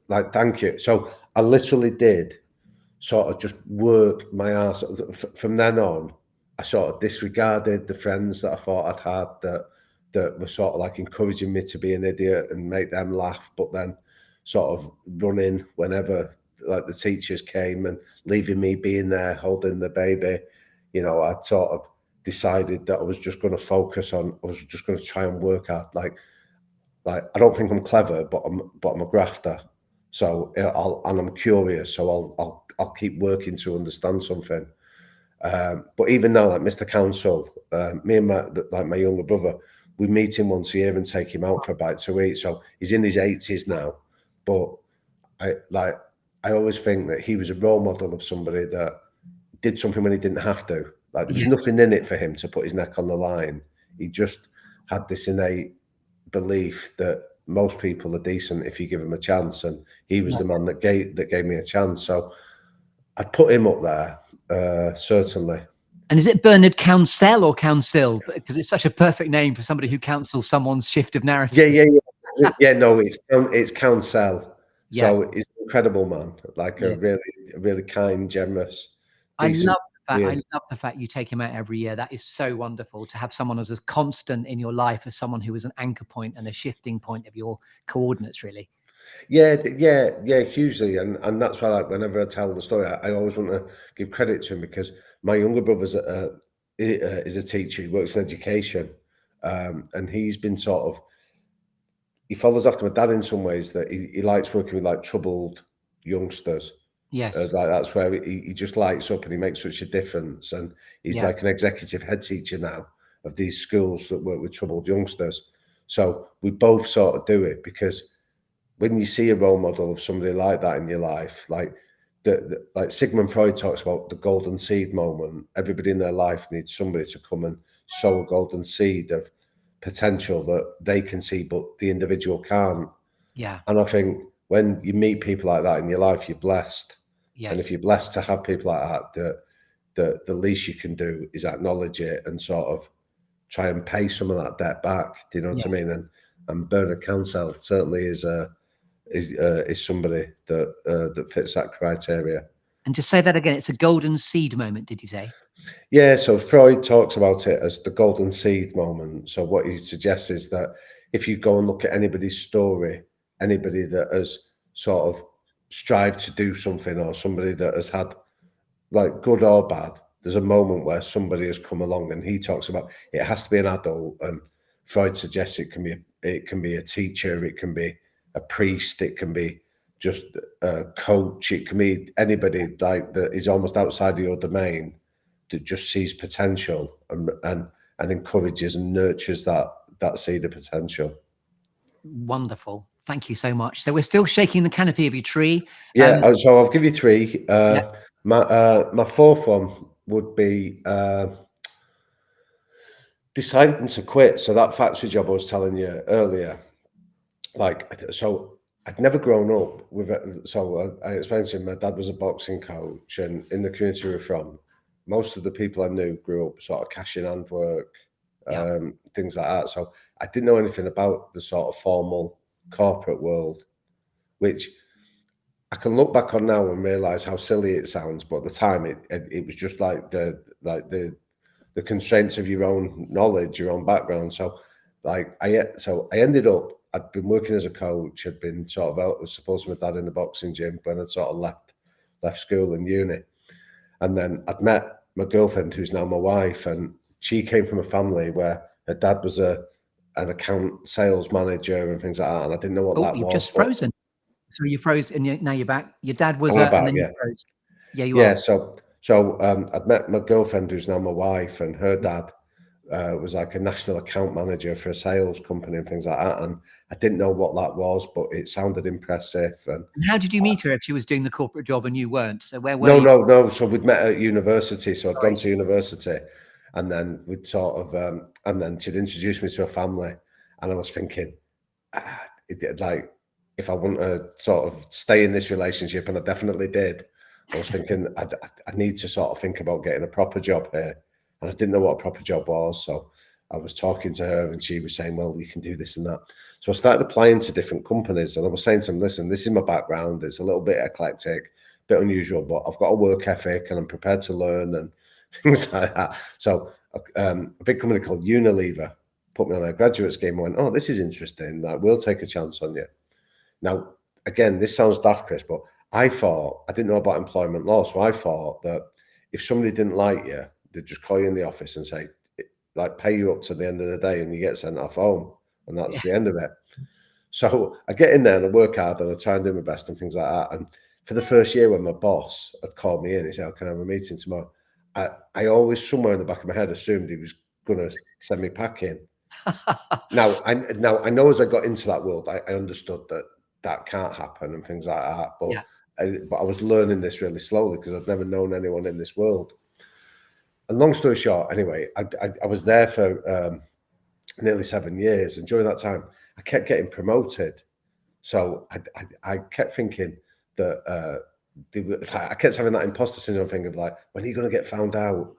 like, thank you. So I literally did sort of just work my ass. From then on, I sort of disregarded the friends that I thought I'd had that were sort of like encouraging me to be an idiot and make them laugh, but then sort of running whenever like the teachers came and leaving me being there holding the baby. You know, I sort of decided that I was just going to focus on, I was just going to try and work out, like I don't think I'm clever, but I'm a grafter. So I'm curious, so I'll keep working to understand something. But even now, like Mr. Council, me and my younger brother, we meet him once a year and take him out for a bite to eat. So he's in his 80s now, but I always think that he was a role model of somebody that did something when he didn't have to. Like there was nothing in it for him to put his neck on the line. He just had this innate belief that most people are decent if you give them a chance, and he was the man that gave me a chance. So I'd put him up there, certainly. And is it Bernard Council or Council? Because it's such a perfect name for somebody who counsels someone's shift of narrative. Yeah. No, it's Council. Yeah. So he's an incredible man, like a really kind, generous. I love the fact you take him out every year. That is so wonderful to have someone as constant in your life as someone who is an anchor point and a shifting point of your coordinates, really. Yeah, hugely, and that's why, like, whenever I tell the story, I always want to give credit to him, because my younger brother's is a teacher. He works in education, and he's been he follows after my dad in some ways, that he likes working with like troubled youngsters. Yes, like that's where he just lights up and he makes such a difference. And he's like an executive head teacher now of these schools that work with troubled youngsters. So we both sort of do it, because when you see a role model of somebody like that in your life, like like Sigmund Freud talks about the golden seed moment. Everybody in their life needs somebody to come and sow a golden seed of potential that they can see, but the individual can't. Yeah. And I think when you meet people like that in your life, you're blessed. Yes. And if you're blessed to have people like that, the least you can do is acknowledge it and sort of try and pay some of that debt back. Do you know what I mean? And Bernard Council certainly is somebody that fits that criteria. And just say that again. It's a golden seed moment, did you say? Yeah. So Freud talks about it as the golden seed moment. So what he suggests is that if you go and look at anybody's story, anybody that has sort of strived to do something, or somebody that has had, like, good or bad, there's a moment where somebody has come along, and he talks about it has to be an adult, and Freud suggests it can be a teacher, it can be a priest, it can be just a coach, it can be anybody like that is almost outside of your domain, that just sees potential and encourages and nurtures that seed of potential. Wonderful. Thank you so much. So we're still shaking the canopy of your tree. Yeah. So I'll give you three. My fourth one would be deciding to quit. So that factory job I was telling you earlier, like, so I'd never grown up with it. So I explained to him, my dad was a boxing coach, and in the community we were from, most of the people I knew grew up sort of cash in hand work, things like that. So I didn't know anything about the sort of formal corporate world, which I can look back on now and realize how silly it sounds, but at the time it was just like the constraints of your own knowledge, your own background. So I ended up, I'd been working as a coach, had been sort of out, was supposed to be dad in the boxing gym when I'd sort of left school and uni. And then I'd met my girlfriend, who's now my wife, and she came from a family where her dad was an account sales manager and things like that. And I didn't know what that You've was. just frozen. So you froze and now you're back. Your dad was back, and then you froze. Yeah, you are. So I'd met my girlfriend, who's now my wife, and her dad was like a national account manager for a sales company and things like that. And I didn't know what that was, but it sounded impressive. And how did you meet her if she was doing the corporate job and you weren't? So where were you? No. So we'd met at university. So I'd gone to university, and then we'd sort of, and then she'd introduced me to her family, and I was thinking, like, if I want to sort of stay in this relationship, and I definitely did, I was thinking I need to sort of think about getting a proper job here. And I didn't know what a proper job was. So I was talking to her and she was saying, well, you can do this and that. So I started applying to different companies, and I was saying to them, listen, this is my background. It's a little bit eclectic, a bit unusual, but I've got a work ethic and I'm prepared to learn and things like that. So a big company called Unilever put me on their graduate scheme and went, oh, this is interesting. Like, we'll take a chance on you. Now, again, this sounds daft, Chris, but I didn't know about employment law. So I thought that if somebody didn't like you, they'd just call you in the office and say, like, pay you up to the end of the day and you get sent off home. And that's the end of it. So I get in there and I work hard and I try and do my best and things like that. And for the first year, when my boss had called me in, he said, oh, can I have a meeting tomorrow? I always, somewhere in the back of my head, assumed he was going to send me packing. Now I know as I got into that world, I understood that can't happen and things like that. But I was learning this really slowly because I'd never known anyone in this world. And long story short, anyway, I was there for nearly 7 years, and during that time, I kept getting promoted. So I kept thinking that I kept having that imposter syndrome thing of like, when are you going to get found out?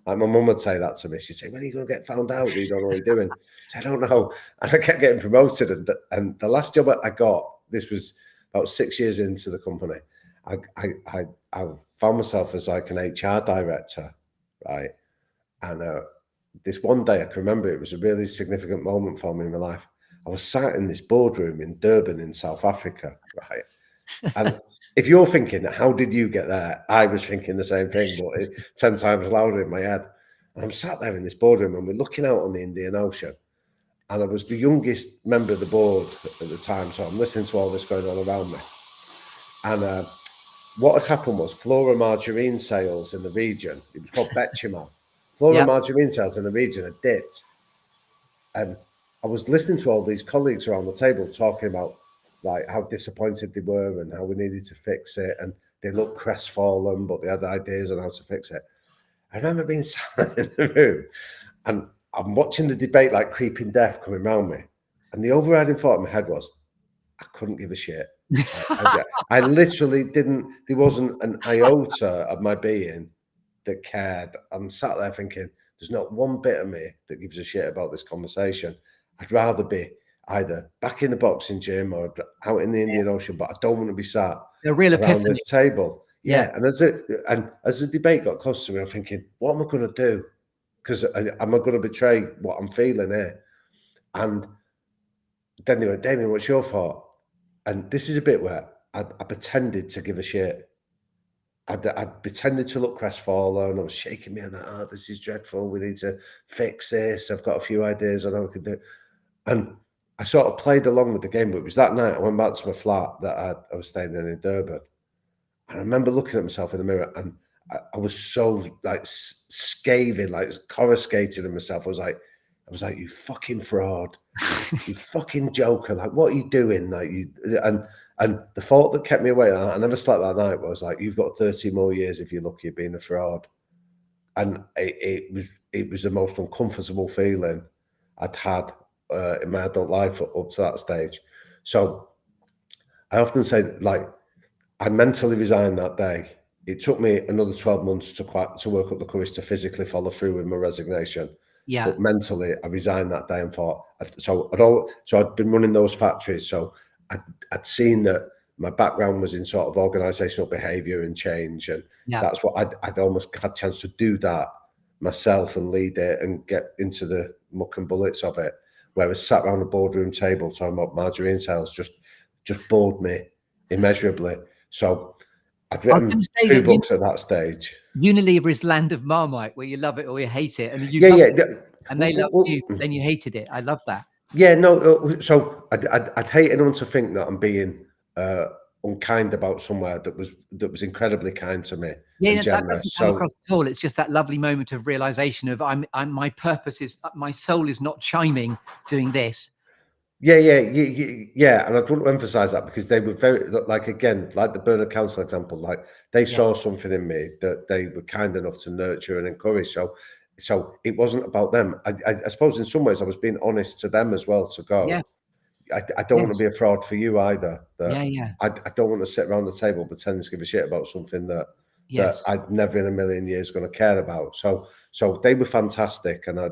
Like, my mum would say that to me. She'd say, when are you going to get found out that you don't know what you're doing? I said, I don't know. And I kept getting promoted. And the last job I got, this was about 6 years into the company, I found myself as like an HR director, right? And this one day, I can remember, it was a really significant moment for me in my life. I was sat in this boardroom in Durban in South Africa, right? And if you're thinking, how did you get there? I was thinking the same thing, but 10 times louder in my head. And I'm sat there in this boardroom and we're looking out on the Indian Ocean. And I was the youngest member of the board at the time. So I'm listening to all this going on around me. And what had happened was Flora margarine sales in the region, it was called Betchamal. Flora margarine sales in the region had dipped. And I was listening to all these colleagues around the table talking about like how disappointed they were and how we needed to fix it. And they looked crestfallen, but they had ideas on how to fix it. I remember being sat in the room and I'm watching the debate like creeping death coming around me. And the overriding thought in my head was, I couldn't give a shit. I literally didn't, there wasn't an iota of my being that cared. I'm sat there thinking, there's not one bit of me that gives a shit about this conversation. I'd rather be either back in the boxing gym or out in the Indian Ocean, but I don't want to be sat around this table. And as the debate got close to me, I'm thinking, what am I going to do? Because am I going to betray what I'm feeling here? And then they went, Damian, what's your thought? And this is a bit where I pretended to give a shit. I pretended to look crestfallen. I was shaking my head like, oh, this is dreadful. We need to fix this. I've got a few ideas on how we can do it. And I sort of played along with the game, but it was that night I went back to my flat that I was staying in Durban. And I remember looking at myself in the mirror and I was so like scathing, like coruscating in myself. I was like, you fucking fraud, you fucking joker. Like, what are you doing? Like, and the thought that kept me awake, I never slept that night, was like, you've got 30 more years if you're lucky of being a fraud. And it was the most uncomfortable feeling I'd had in my adult life up to that stage. So I often say, like, I mentally resigned that day. it took me another 12 months to work up the courage to physically follow through with my resignation. Yeah. But mentally, I resigned that day and thought, so I'd been running those factories. So I'd seen that my background was in sort of organizational behavior and change. And that's what I'd almost had a chance to do that myself and lead it and get into the muck and bullets of it. Whereas sat around a boardroom table talking about margarine sales just bored me immeasurably. So I'd written 2 books at that stage. Unilever is land of Marmite, where you love it or you hate it, and you and they love you, then you hated it. I love that. Yeah, no. So I'd hate anyone to think that I'm being unkind about somewhere that was incredibly kind to me. Yeah, and that doesn't come across at all. It's just that lovely moment of realization of my purpose is, my soul is not chiming doing this. Yeah. And I want to emphasize that because they were very, like, again, like the Bernard Council example, like they saw something in me that they were kind enough to nurture and encourage. So it wasn't about them. I suppose in some ways I was being honest to them as well, to go, I don't want to be a fraud for you either. I don't want to sit around the table pretending to give a shit about something that I'd never in a million years going to care about. So they were fantastic, and I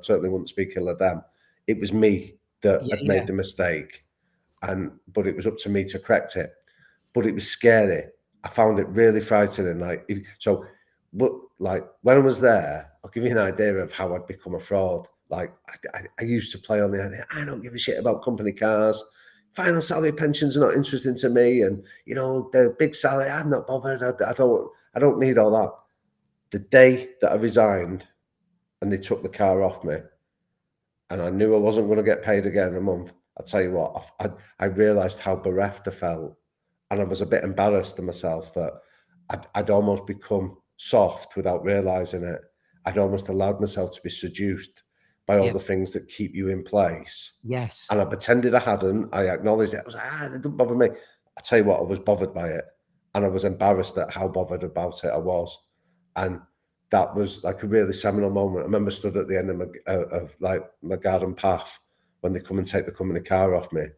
certainly wouldn't speak ill of them. It was me that had made the mistake, but it was up to me to correct it. But it was scary. I found it really frightening. But when I was there, I'll give you an idea of how I'd become a fraud. Like I used to play on the idea, I don't give a shit about company cars. Final salary pensions are not interesting to me, and the big salary, I'm not bothered. I don't need all that. The day that I resigned, and they took the car off me, and I knew I wasn't going to get paid again a month, I tell you what, I realised how bereft I felt, and I was a bit embarrassed of myself that I'd almost become soft without realising it. I'd almost allowed myself to be seduced by all the things that keep you in place. Yes. And I pretended I hadn't. I acknowledged it. I was like, it didn't bother me. I tell you what, I was bothered by it. And I was embarrassed at how bothered about it I was. And that was like a really seminal moment. I remember stood at the end of my garden path when they come and take the company car off me. And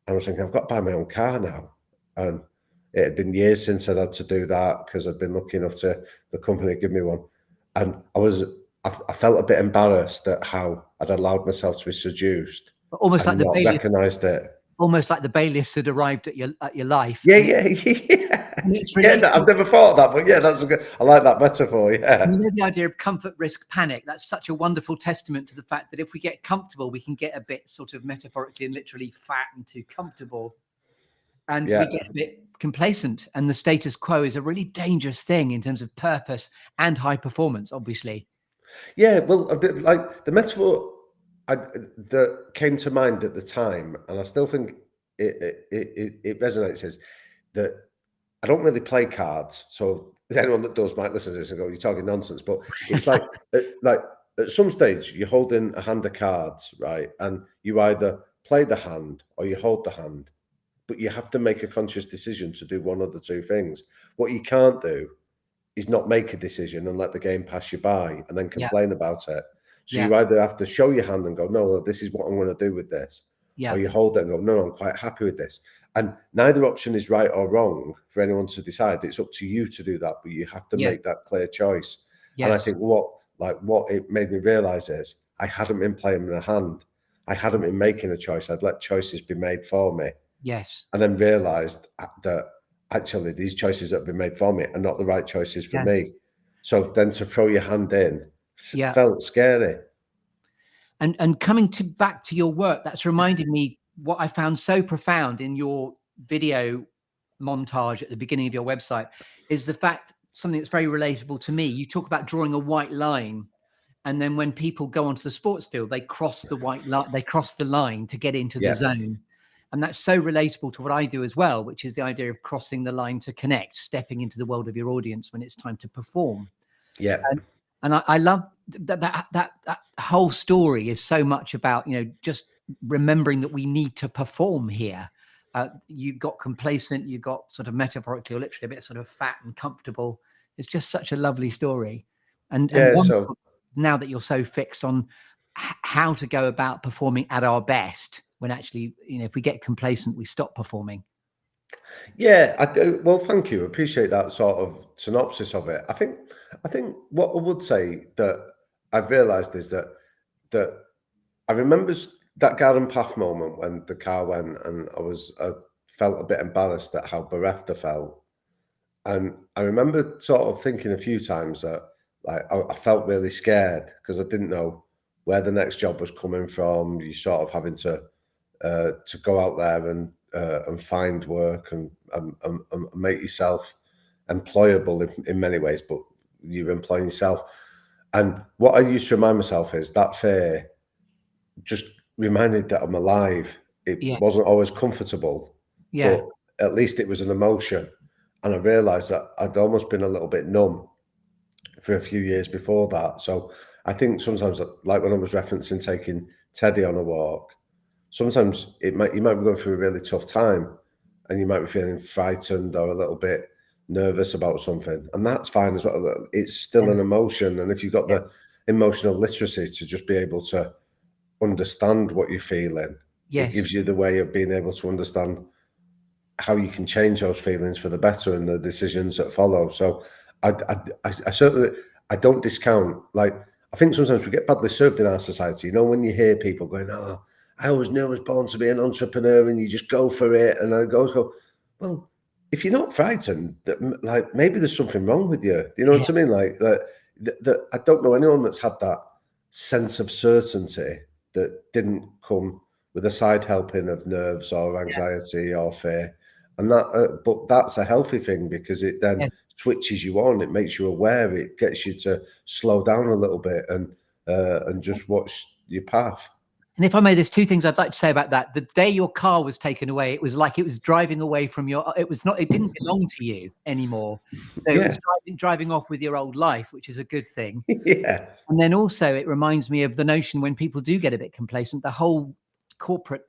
I was thinking, I've got to buy my own car now. And it had been years since I'd had to do that because I'd been lucky enough to the company give me one. And I felt a bit embarrassed at how I'd allowed myself to be seduced. Almost like not recognised it. Almost like the bailiffs had arrived at your life. Yeah. I've never thought of that, but yeah, I like that metaphor. Yeah. The idea of comfort, risk, panic. That's such a wonderful testament to the fact that if we get comfortable, we can get a bit sort of metaphorically and literally fat and too comfortable, and we get a bit complacent. And the status quo is a really dangerous thing in terms of purpose and high performance, obviously. Yeah, well, like the metaphor that came to mind at the time, and I still think it resonates, is that I don't really play cards. So anyone that does might listen to this and go, "You're talking nonsense." But it's like at some stage you're holding a hand of cards, right? And you either play the hand or you hold the hand, but you have to make a conscious decision to do one of the two things. What you can't do is not make a decision and let the game pass you by and then complain about it. So you either have to show your hand and go, no, this is what I'm going to do with this. Or you hold it and go, no, I'm quite happy with this. And neither option is right or wrong for anyone to decide. It's up to you to do that, but you have to make that clear choice. And I think what it made me realize is I hadn't been playing in a hand. I hadn't been making a choice. I'd let choices be made for me. Yes. And then realized that actually these choices that have been made for me are not the right choices for me. So then to throw your hand in felt scary. And coming back to your work, that's reminded me what I found so profound in your video montage at the beginning of your website is the fact, something that's very relatable to me. You talk about drawing a white line, and then when people go onto the sports field, they cross the white line, they cross the line to get into the zone. And that's so relatable to what I do as well, which is the idea of crossing the line to connect, stepping into the world of your audience when it's time to perform. Yeah. And I love that whole story is so much about, just remembering that we need to perform here. You got complacent, you got sort of metaphorically or literally a bit sort of fat and comfortable. It's just such a lovely story. And now that you're so fixed on how to go about performing at our best, when actually, if we get complacent, we stop performing. Yeah, I do. Well, thank you. Appreciate that sort of synopsis of it. I think what I would say that I've realised is that I remember that garden path moment when the car went, and I felt a bit embarrassed at how bereft I felt. And I remember sort of thinking a few times that like I felt really scared because I didn't know where the next job was coming from. You sort of having to go out there and find work and make yourself employable in many ways, but you're employing yourself. And what I used to remind myself is that fear just reminded that I'm alive. It Yeah, wasn't always comfortable, yeah, but at least it was an emotion. And I realized that I'd almost been a little bit numb for a few years before that. So I think sometimes, like when I was referencing taking Teddy on a walk, sometimes you might be going through a really tough time and you might be feeling frightened or a little bit nervous about something. And that's fine as well. It's still yeah, an emotion. And if you've got yeah. the emotional literacy to just be able to understand what you're feeling, it Yes. gives you the way of being able to understand how you can change those feelings for the better and the decisions that follow. So I certainly I don't discount, like, I think sometimes we get badly served in our society. You know, when you hear people going, "Oh, I always knew I was born to be an entrepreneur," and you just go for it, and I go, well, if you're not frightened, like maybe there's something wrong with you. You know Yeah, what I mean? Like that I don't know anyone that's had that sense of certainty that didn't come with a side helping of nerves or anxiety or fear. And but that's a healthy thing because it yeah. then switches you on. It makes you aware. It gets you to slow down a little bit and just watch your path. And if I may, there's two things I'd like to say about that. The day your car was taken away, it was like it was driving away from your. It was not. It didn't belong to you anymore. So it Yeah, was driving off with your old life, which is a good thing. yeah, And then also, it reminds me of the notion when people do get a bit complacent, the whole corporate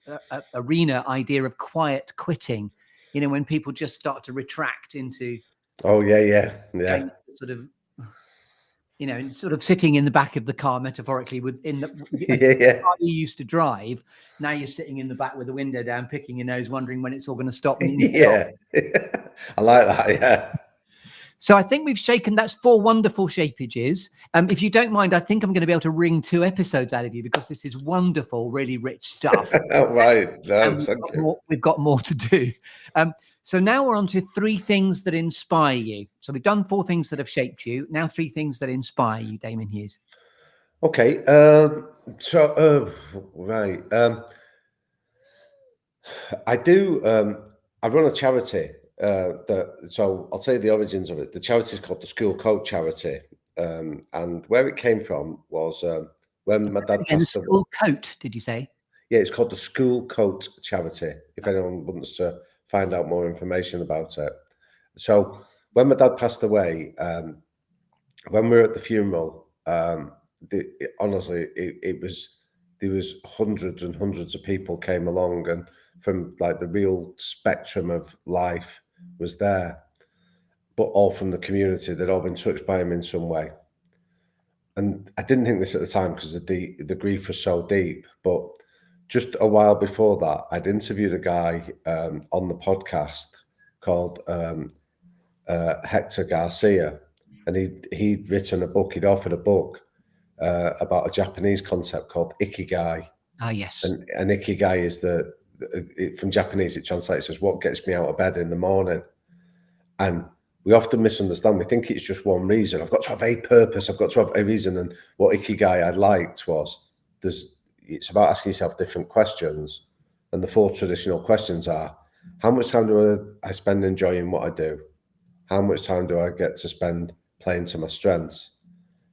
arena idea of quiet quitting. You know, when people just start to retract into oh yeah, yeah, yeah, going sort of, you know, and sort of sitting in the back of the car, metaphorically, within a yeah, yeah, car you used to drive. Now you're sitting in the back with the window down, picking your nose, wondering when it's all going to stop and you need help. yeah. I like that. Yeah. So I think we've shaken. That's 4 wonderful shapages. If you don't mind, I think I'm going to be able to wring 2 episodes out of you because this is wonderful, really rich stuff. Oh, right. No, And thank you. we've got more to do. So now we're on to 3 things that inspire you. So we've done 4 things that have shaped you. Now 3 things that inspire you, Damian Hughes. Okay. Right. I do. I run a charity. So I'll tell you the origins of it. The charity is called the School Coat Charity, and where it came from was when my dad And the passed away. school coat, did you say? Yeah, it's called the School Coat Charity. If anyone wants to find out more information about it. So when my dad passed away, when we were at the funeral, honestly, it was there was hundreds and hundreds of people came along, and from like the real spectrum of life was there, but all from the community. They'd all been touched by him in some way. And I didn't think this at the time because the grief was so deep. But just a while before that, I'd interviewed a guy on the podcast called Hector Garcia, and he'd written a book. He'd authored a book about a Japanese concept called ikigai, Ah, yes. and ikigai is from Japanese it translates as what gets me out of bed in the morning. And we often misunderstand. We think it's just one reason. I've got to have a purpose. I've got to have a reason. And what ikigai I liked was it's about asking yourself different questions. And the 4 traditional questions are: how much time do I spend enjoying what I do? How much time do I get to spend playing to my strengths?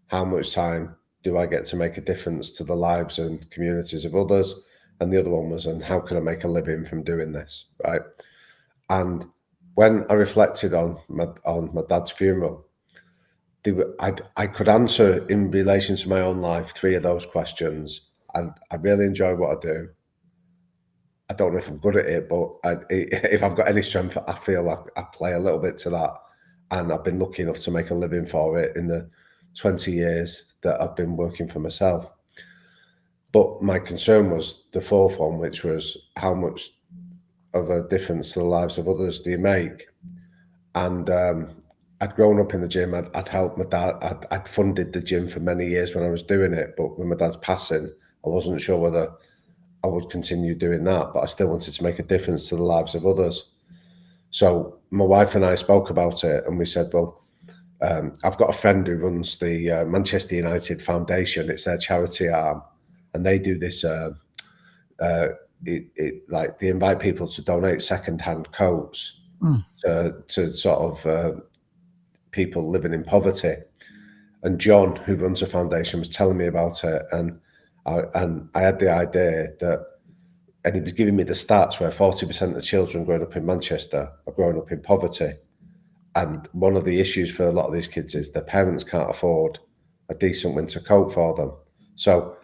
How much time do I get to make a difference to the lives and communities of others? And the other one was, and how can I make a living from doing this? Right. And when I reflected on my dad's funeral, I could answer in relation to my own life 3 of those questions. And I really enjoy what I do. I don't know if I'm good at it, but if I've got any strength, I feel like I play a little bit to that. And I've been lucky enough to make a living for it in the 20 years that I've been working for myself. But my concern was the 4th one, which was how much of a difference to the lives of others do you make? And I'd grown up in the gym. I'd helped my dad. I'd funded the gym for many years when I was doing it. But when my dad's passing, I wasn't sure whether I would continue doing that. But I still wanted to make a difference to the lives of others. So my wife and I spoke about it, and we said, well, I've got a friend who runs the Manchester United Foundation. It's their charity arm, and they do this. Like they invite people to donate second-hand coats to sort of people living in poverty. And John, who runs the foundation, was telling me about it, and I had the idea that, and he was giving me the stats where 40% of the children growing up in Manchester are growing up in poverty. And one of the issues for a lot of these kids is their parents can't afford a decent winter coat for them. So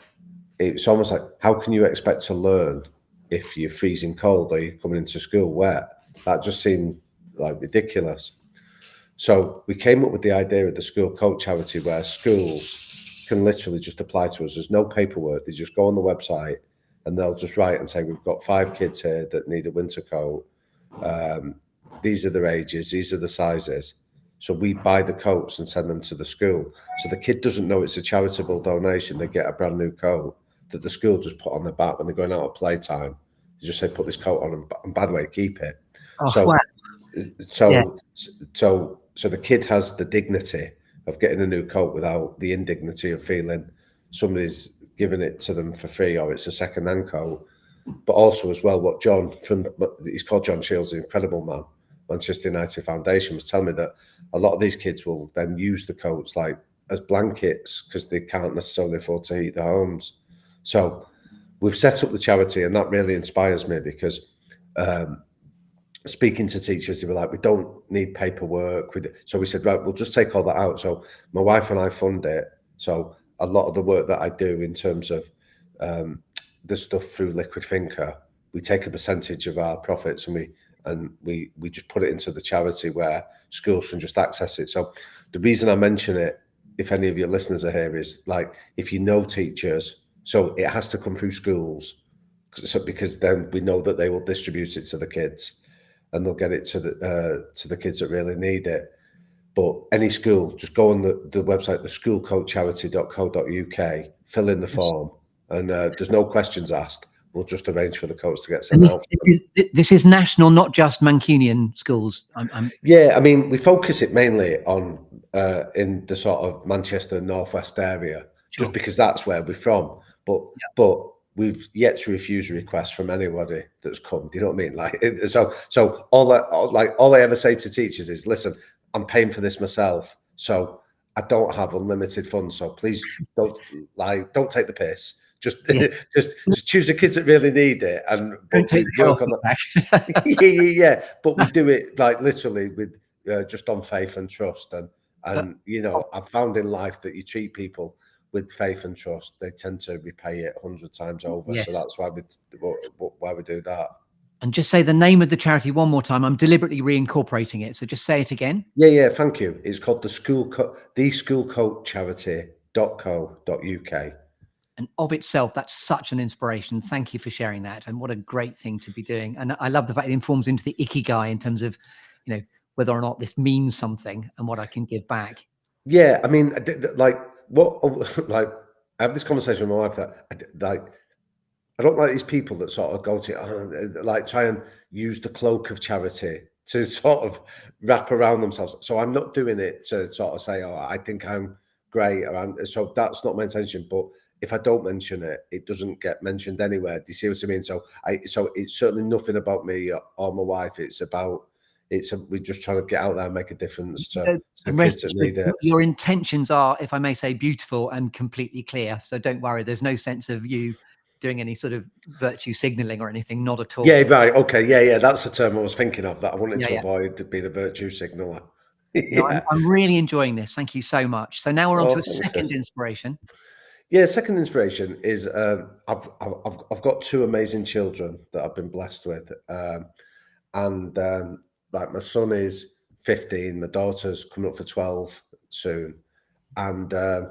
it's almost like, how can you expect to learn if you're freezing cold or you're coming into school wet? That just seemed like ridiculous. So we came up with the idea of the school coat charity, where schools can literally just apply to us. There's no paperwork. They just go on the website and they'll just write and say, we've got 5 kids here that need a winter coat. These are their ages, these are the sizes. So we buy the coats and send them to the school. So the kid doesn't know it's a charitable donation. They get a brand new coat that the school just put on their back when they're going out at playtime. They just say, put this coat on, and by the way, keep it. Wow. So the kid has the dignity of getting a new coat without the indignity of feeling somebody's giving it to them for free or it's a second-hand coat. But also as well, what John he's called John Shields, an incredible man, Manchester United Foundation, was telling me that a lot of these kids will then use the coats like as blankets because they can't necessarily afford to heat their homes. So we've set up the charity, and that really inspires me because speaking to teachers, they were like, we don't need paperwork. So we said, right, we'll just take all that out. So my wife and I fund it. So a lot of the work that I do in terms of the stuff through Liquid Thinker, we take a percentage of our profits and we just put it into the charity where schools can just access it. So the reason I mention it, if any of your listeners are here, is like, if you know teachers, so it has to come through schools, so because then we know that they will distribute it to the kids and they'll get it to the kids that really need it. But any school, just go on the website, theschoolcoatcharity.co.uk, fill in the form, and there's no questions asked. We'll just arrange for the coats to get sent out. This is national, not just Mancunian schools. Yeah, I mean, we focus it mainly on in the sort of Manchester Northwest area, just because that's where we're from. But we've yet to refuse a request from anybody that's come. Do you know what I mean? Like, so all I ever say to teachers is, listen, I'm paying for this myself, so I don't have unlimited funds. So please don't take the piss. Just choose the kids that really need it, and Don't take the work on that. yeah. But we do it like literally with just on faith and trust, and you know, I've found in life that you treat people with faith and trust, they tend to repay it 100 times over. Yes. So that's why we do that. And just say the name of the charity one more time. I'm deliberately reincorporating it, so just say it again. Yeah. Thank you. It's called the schoolcoatcharity.co.uk. And of itself, that's such an inspiration. Thank you for sharing that. And what a great thing to be doing. And I love the fact it informs into the ikigai in terms of, you know, whether or not this means something and what I can give back. Yeah, I mean, I have this conversation with my wife that I don't like these people that sort of go to try and use the cloak of charity to sort of wrap around themselves. So I'm not doing it to sort of say, oh, I think I'm great. So that's not my intention. But if I don't mention it, it doesn't get mentioned anywhere. Do you see what I mean? So it's certainly nothing about me or my wife. We're just trying to get out there and make a difference to kids that need it. Your intentions are, if I may say, beautiful and completely clear. So don't worry. There's no sense of you doing any sort of virtue signaling or anything. Not at all. Yeah, right. Okay. Yeah. That's the term I was thinking of, that I wanted to avoid being a virtue signaler. I'm really enjoying this. Thank you so much. So now we're on to a second inspiration. Yeah, second inspiration is I've got 2 amazing children that I've been blessed with, and like my son is 15, my daughter's coming up for 12 soon, and I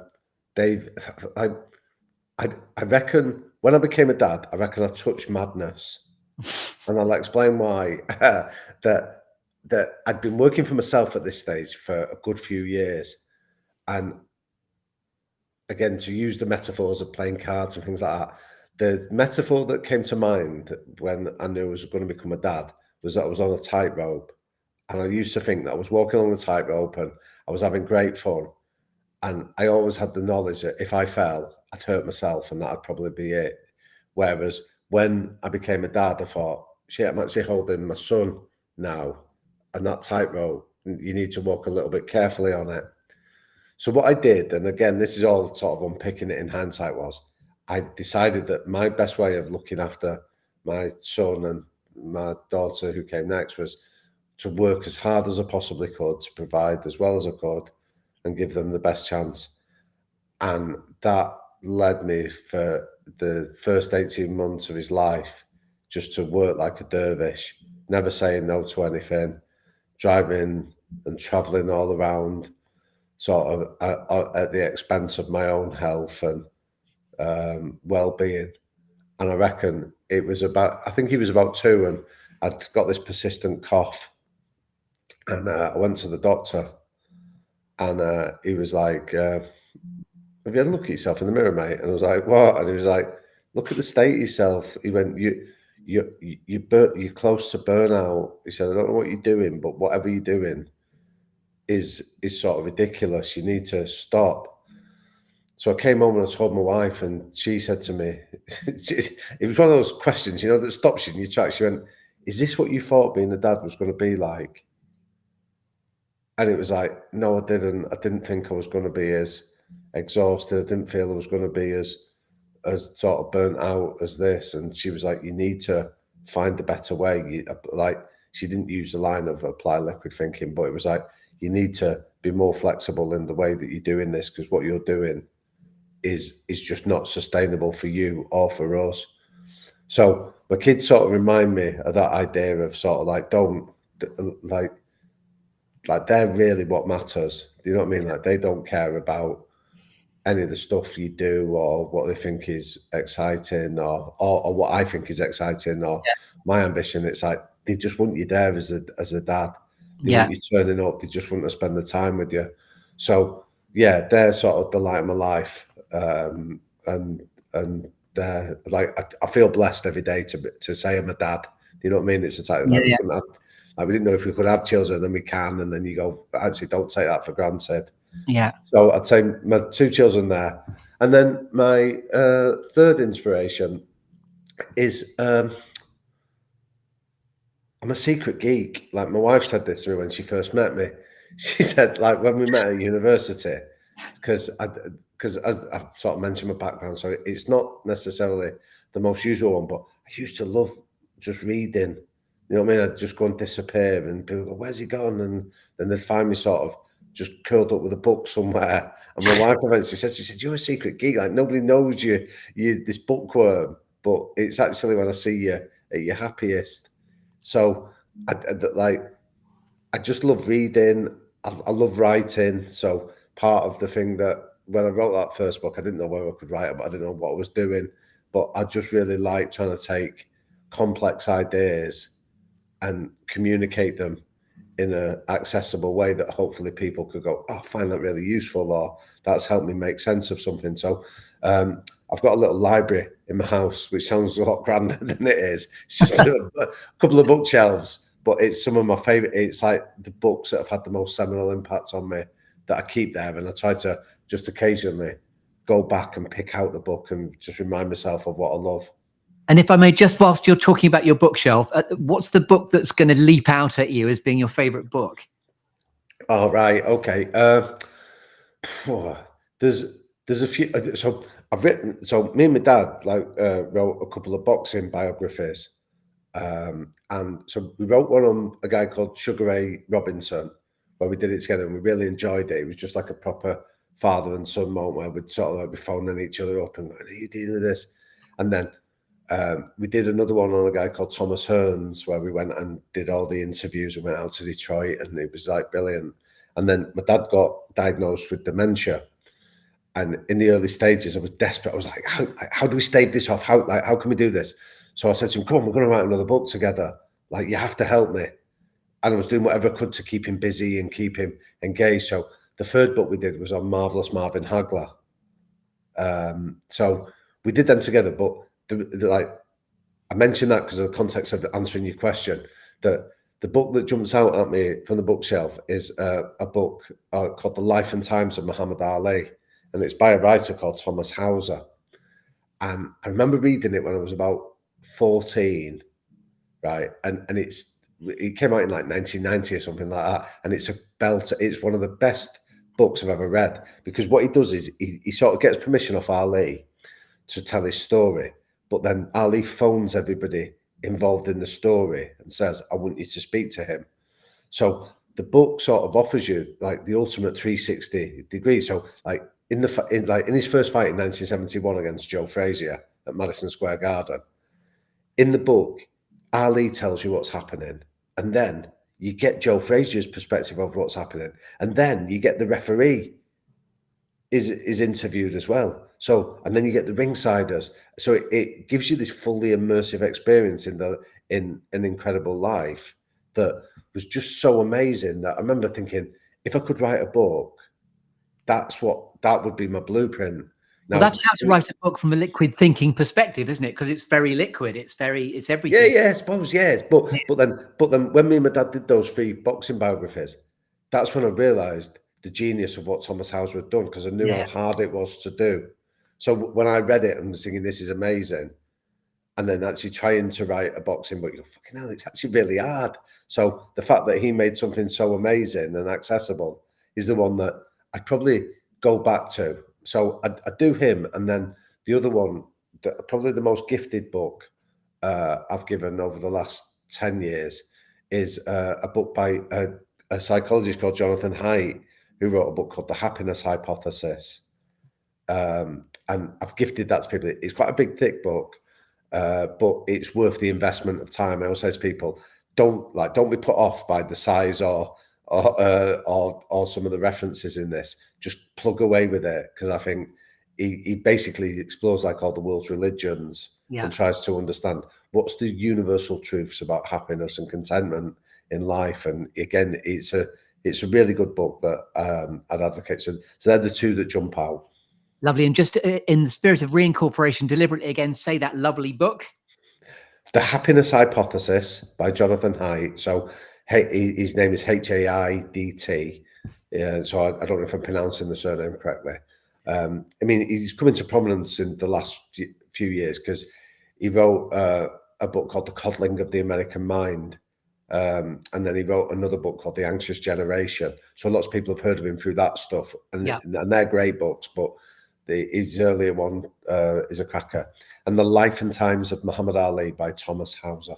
reckon when I became a dad, I reckon I touched madness And I'll explain why. That I'd been working for myself at this stage for a good few years. And again, to use the metaphors of playing cards and things like that, the metaphor that came to mind when I knew I was going to become a dad was that I was on a tightrope. And I used to think that I was walking on the tightrope and I was having great fun. And I always had the knowledge that if I fell, I'd hurt myself and that'd probably be it. Whereas when I became a dad, I thought, shit, I'm actually holding my son now. And that tightrope, you need to walk a little bit carefully on it. So what I did, and again, this is all sort of unpicking it in hindsight, was I decided that my best way of looking after my son and my daughter who came next was to work as hard as I possibly could to provide as well as I could and give them the best chance. And that led me for the first 18 months of his life just to work like a dervish, never saying no to anything, driving and traveling all around, sort of at the expense of my own health and well-being. And I reckon it was I think he was about 2 and I'd got this persistent cough. And I went to the doctor and he was like, have you had a look at yourself in the mirror, mate? And I was like, what? And he was like, look at the state of yourself. He went, you're close to burnout. He said, I don't know what you're doing, but whatever you're doing is sort of ridiculous. You need to stop. So I came home and I told my wife, and she said to me, it was one of those questions, that stops you in your tracks. She went, is this what you thought being a dad was going to be like? And it was like, no, I didn't. I didn't think I was going to be as exhausted. I didn't feel I was going to be as sort of burnt out as this. And she was like, you need to find a better way. She didn't use the line of apply liquid thinking, but it was like, you need to be more flexible in the way that you're doing this, because what you're doing is just not sustainable for you or for us. So my kids sort of remind me of that idea of sort of like, don't like they're really what matters. Do you know what I mean? Like they don't care about any of the stuff you do or what they think is exciting or what I think is exciting or my ambition. It's like they just want you there as a dad. They want you turning up. They just want to spend the time with you. So yeah, they're sort of the light of my life. And they're like, I feel blessed every day to say I'm a dad. You know what I mean? It's a type like we couldn't have, like we didn't know if we could have children, then we can, and then you go, actually don't take that for granted. Yeah. So I'd say my 2 children there. And then my third inspiration is I'm a secret geek. Like my wife said this to me when she first met me. She said, like when we met at university, because I've sort of mentioned my background, so it's not necessarily the most usual one, but I used to love just reading. You know what I mean? I'd just go and disappear and people go, where's he gone? And then they'd find me sort of just curled up with a book somewhere. And my wife eventually said, she said, you're a secret geek. Like nobody knows you're this bookworm, but it's actually when I see you at your happiest. So I just love reading. I love writing. So part of the thing that when I wrote that first book, I didn't know whether I could write it, but I didn't know what I was doing. But I just really like trying to take complex ideas and communicate them in an accessible way that hopefully people could go, oh, I find that really useful, or that's helped me make sense of something. So I've got a little library in my house, which sounds a lot grander than it is. It's just a couple of bookshelves, but it's some of my favorite. It's like the books that have had the most seminal impact on me that I keep there. And I try to just occasionally go back and pick out the book and just remind myself of what I love. And if I may, just whilst you're talking about your bookshelf, what's the book that's going to leap out at you as being your favorite book? Oh, right. Okay. There's a few. So I've written. So me and my dad wrote a couple of boxing biographies, and so we wrote one on a guy called Sugar Ray Robinson, where we did it together, and we really enjoyed it. It was just like a proper father and son moment where we'd sort of like be phoning each other up and going, "Are you dealing with this?" And then we did another one on a guy called Thomas Hearns, where we went and did all the interviews and went out to Detroit, and it was like brilliant. And then my dad got diagnosed with dementia. And in the early stages, I was desperate. I was like, how do we stave this off? How can we do this? So I said to him, come on, we're going to write another book together. Like, you have to help me. And I was doing whatever I could to keep him busy and keep him engaged. So the third book we did was on Marvelous Marvin Hagler. So we did them together, but like, I mentioned that because of the context of answering your question, that the book that jumps out at me from the bookshelf is a book called The Life and Times of Muhammad Ali, and it's by a writer called Thomas Hauser. And I remember reading it when I was about 14, right? And it came out in like 1990 or something like that, and it's a belter. It's one of the best books I've ever read, because what he does is he sort of gets permission off Ali to tell his story, but then Ali phones everybody involved in the story and says, I want you to speak to him. So the book sort of offers you like the ultimate 360 degrees. So like in his first fight in 1971 against Joe Frazier at Madison Square Garden, in the book, Ali tells you what's happening, and then you get Joe Frazier's perspective of what's happening, and then you get the referee is interviewed as well. So, and then you get the ringsiders. So it gives you this fully immersive experience in an incredible life that was just so amazing that I remember thinking, if I could write a book, that would be my blueprint. Now, well, that's how to write a book from a liquid thinking perspective, isn't it? Because it's very liquid. It's everything. Yeah, I suppose, yeah. But then when me and my dad did those 3 boxing biographies, that's when I realised the genius of what Thomas Hauser had done, because I knew how hard it was to do. So when I read it and was thinking, this is amazing, and then actually trying to write a boxing book, you go, fucking hell, it's actually really hard. So the fact that he made something so amazing and accessible is the one that I'd probably go back to. So I do him, and then the other one, probably the most gifted book I've given over the last 10 years is a book by a psychologist called Jonathan Haidt, who wrote a book called The Happiness Hypothesis. And I've gifted that to people. It's quite a big, thick book, but it's worth the investment of time. I always say to people, don't be put off by the size or some of the references in this. Just plug away with it, because I think he basically explores like all the world's religions and tries to understand what's the universal truths about happiness and contentment in life. And again, it's a really good book that I'd advocate. So they're the 2 that jump out. Lovely. And just in the spirit of reincorporation, deliberately again, say that lovely book. The Happiness Hypothesis by Jonathan Haidt. So his name is Haidt. So I don't know if I'm pronouncing the surname correctly. I mean, he's come into prominence in the last few years because he wrote a book called The Coddling of the American Mind. And then he wrote another book called The Anxious Generation. So lots of people have heard of him through that stuff. And they're great books, but his earlier one is a cracker. And The Life and Times of Muhammad Ali by Thomas Hauser.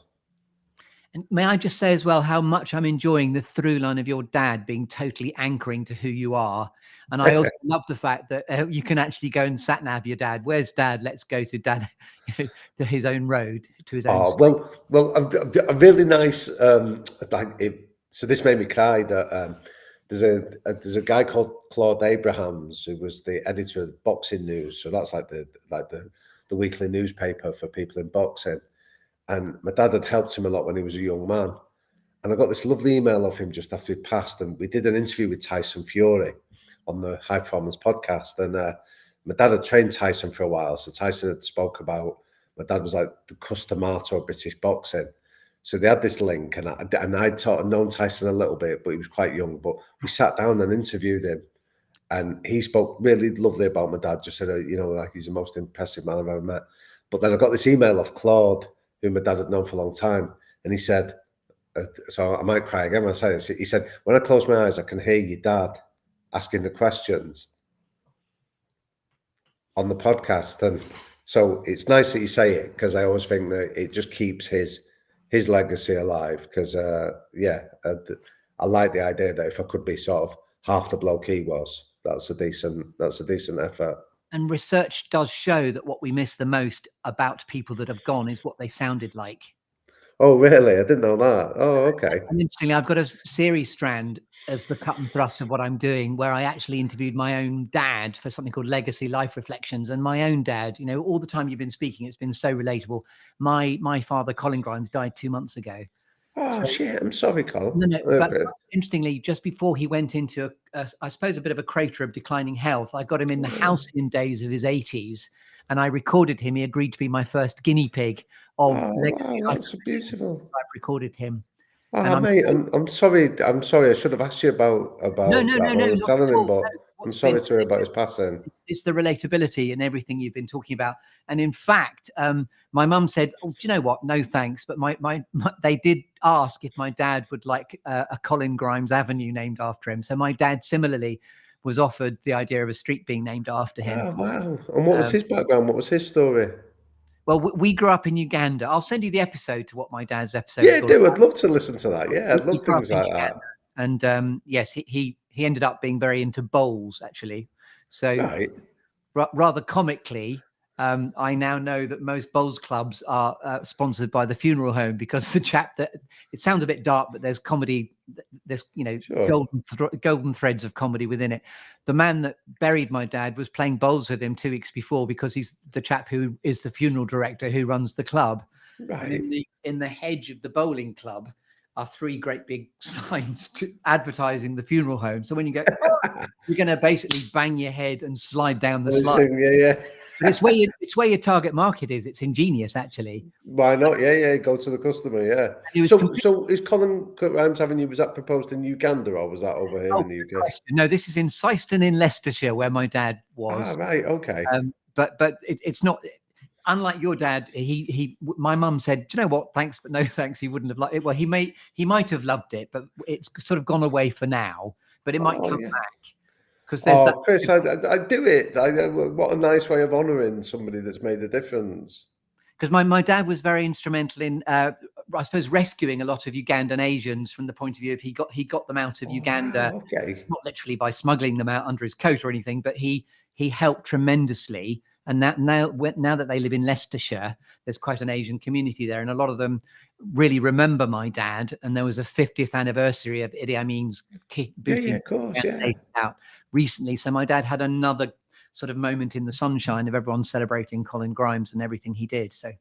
And may I just say as well how much I'm enjoying the through line of your dad being totally anchoring to who you are. And I also love the fact that you can actually go and sat nav your dad. Where's Dad? Let's go to Dad, to his own road, to his own. Well, a really nice so this made me cry that there's a guy called Claude Abrahams, who was the editor of Boxing News. So that's like the weekly newspaper for people in boxing. And my dad had helped him a lot when he was a young man. And I got this lovely email of him just after he passed. And we did an interview with Tyson Fury on the High Performance podcast. And my dad had trained Tyson for a while. So Tyson had spoke about, my dad was like the Customato of British boxing. So they had this link, and I'd sort of known Tyson a little bit, but he was quite young. But we sat down and interviewed him. And he spoke really lovely about my dad, just said, like he's the most impressive man I've ever met. But then I got this email of Claude, who my dad had known for a long time. And he said, so I might cry again when I say this. He said, when I close my eyes, I can hear your dad asking the questions on the podcast. And so it's nice that you say it, because I always think that it just keeps his legacy alive. Because, I like the idea that if I could be sort of half the bloke he was, that's a decent effort. And research does show that what we miss the most about people that have gone is what they sounded like. Oh, really? I didn't know that. Oh, okay. And interestingly, I've got a series strand as the cut and thrust of what I'm doing, where I actually interviewed my own dad for something called Legacy Life Reflections. And my own dad, you know, all the time you've been speaking, it's been so relatable. My father, Colin Grimes, died 2 months ago. Oh, So shit. I'm sorry, Cole. no, but interestingly, just before he went into, I suppose, a bit of a crater of declining health, I got him in the halcyon days of his 80s, and I recorded him. He agreed to be my first guinea pig of Legacy Wow, Life that's Reflections. beautiful. I've recorded him, and Ah, I'm mate, I'm sorry. I'm sorry. I should have asked you about no, that when I was not telling at him, all. but No, I'm what's been sorry to hear about his passing. it's the relatability and everything you've been talking about. And in fact, my mum said, "Oh, do you know what? No thanks." But my they did ask if my dad would like a Colin Grimes Avenue named after him. So my dad similarly was offered the idea of a street being named after him. Oh, wow. And what was Um, his background? What was his story? well, we grew up in Uganda. I'll send you the episode to what my dad's episode Yeah, is all do. about. I'd love to listen to that. Yeah, I'd He love grew up things in like Uganda, that. and yes, he ended up being very into bowls actually. So Right. rather comically, I now know that most bowls clubs are sponsored by the funeral home, because the chap that, it sounds a bit dark, but there's comedy, there's, you know, Sure. golden threads of comedy within it. The man that buried my dad was playing bowls with him 2 weeks before, because he's the chap who is the funeral director who runs the club. And Right. in the hedge of the bowling club are 3 great big signs advertising the funeral home. So when you go, oh, you're going to basically bang your head and slide down the slide. Yeah. But it's where your target market is. It's ingenious, actually. Why not? Yeah. Go to the customer. Yeah. It was So is Colin Grimes Avenue, was that proposed in Uganda or was that over here in the good UK? question. No, this is in Syston in Leicestershire, where my dad Ah, was. right. Okay. But it's not. Unlike your dad, my mum said, "Do you know what? Thanks, but no thanks." He wouldn't have liked it. Well, he might have loved it, but it's sort of gone away for now. But it might come Yeah. back, because there's that. Chris, I do it. What a nice way of honouring somebody that's made a difference. Because my dad was very instrumental in, I suppose, rescuing a lot of Ugandan Asians from the point of view of he got them out of Uganda, Wow, okay. not literally by smuggling them out under his coat or anything, but he helped tremendously. And now that they live in Leicestershire, there's quite an Asian community there, and a lot of them really remember my dad. And there was a 50th anniversary of Idi Amin's booting Of course, yeah. out recently. So my dad had another sort of moment in the sunshine of everyone celebrating Colin Grimes and everything he did. So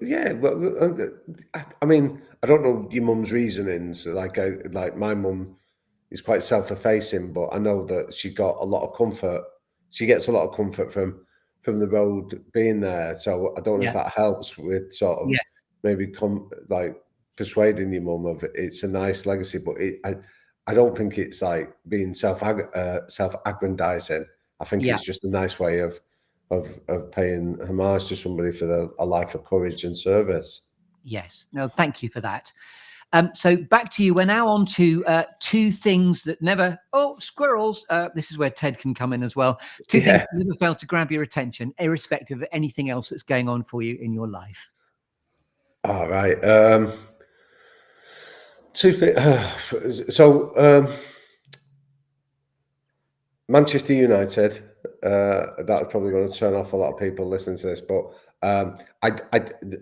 Yeah, well, I mean, I don't know your mum's reasonings. Like my mum is quite self-effacing, but I know that she got a lot of comfort. She gets a lot of comfort from the road being there. So I don't know if that helps with sort of maybe persuading your mum of it's a nice legacy, but I don't think it's like being self-aggrandizing. I think it's just a nice way of paying homage to somebody for a life of courage and service. Yes. No, thank you for that. So back to you. We're now on to 2 things that never. Oh, squirrels! This is where Ted can come in as well. 2 things that never fail to grab your attention, irrespective of anything else that's going on for you in your life. All right. 2 things. So Manchester United. That's probably going to turn off a lot of people listening to this, but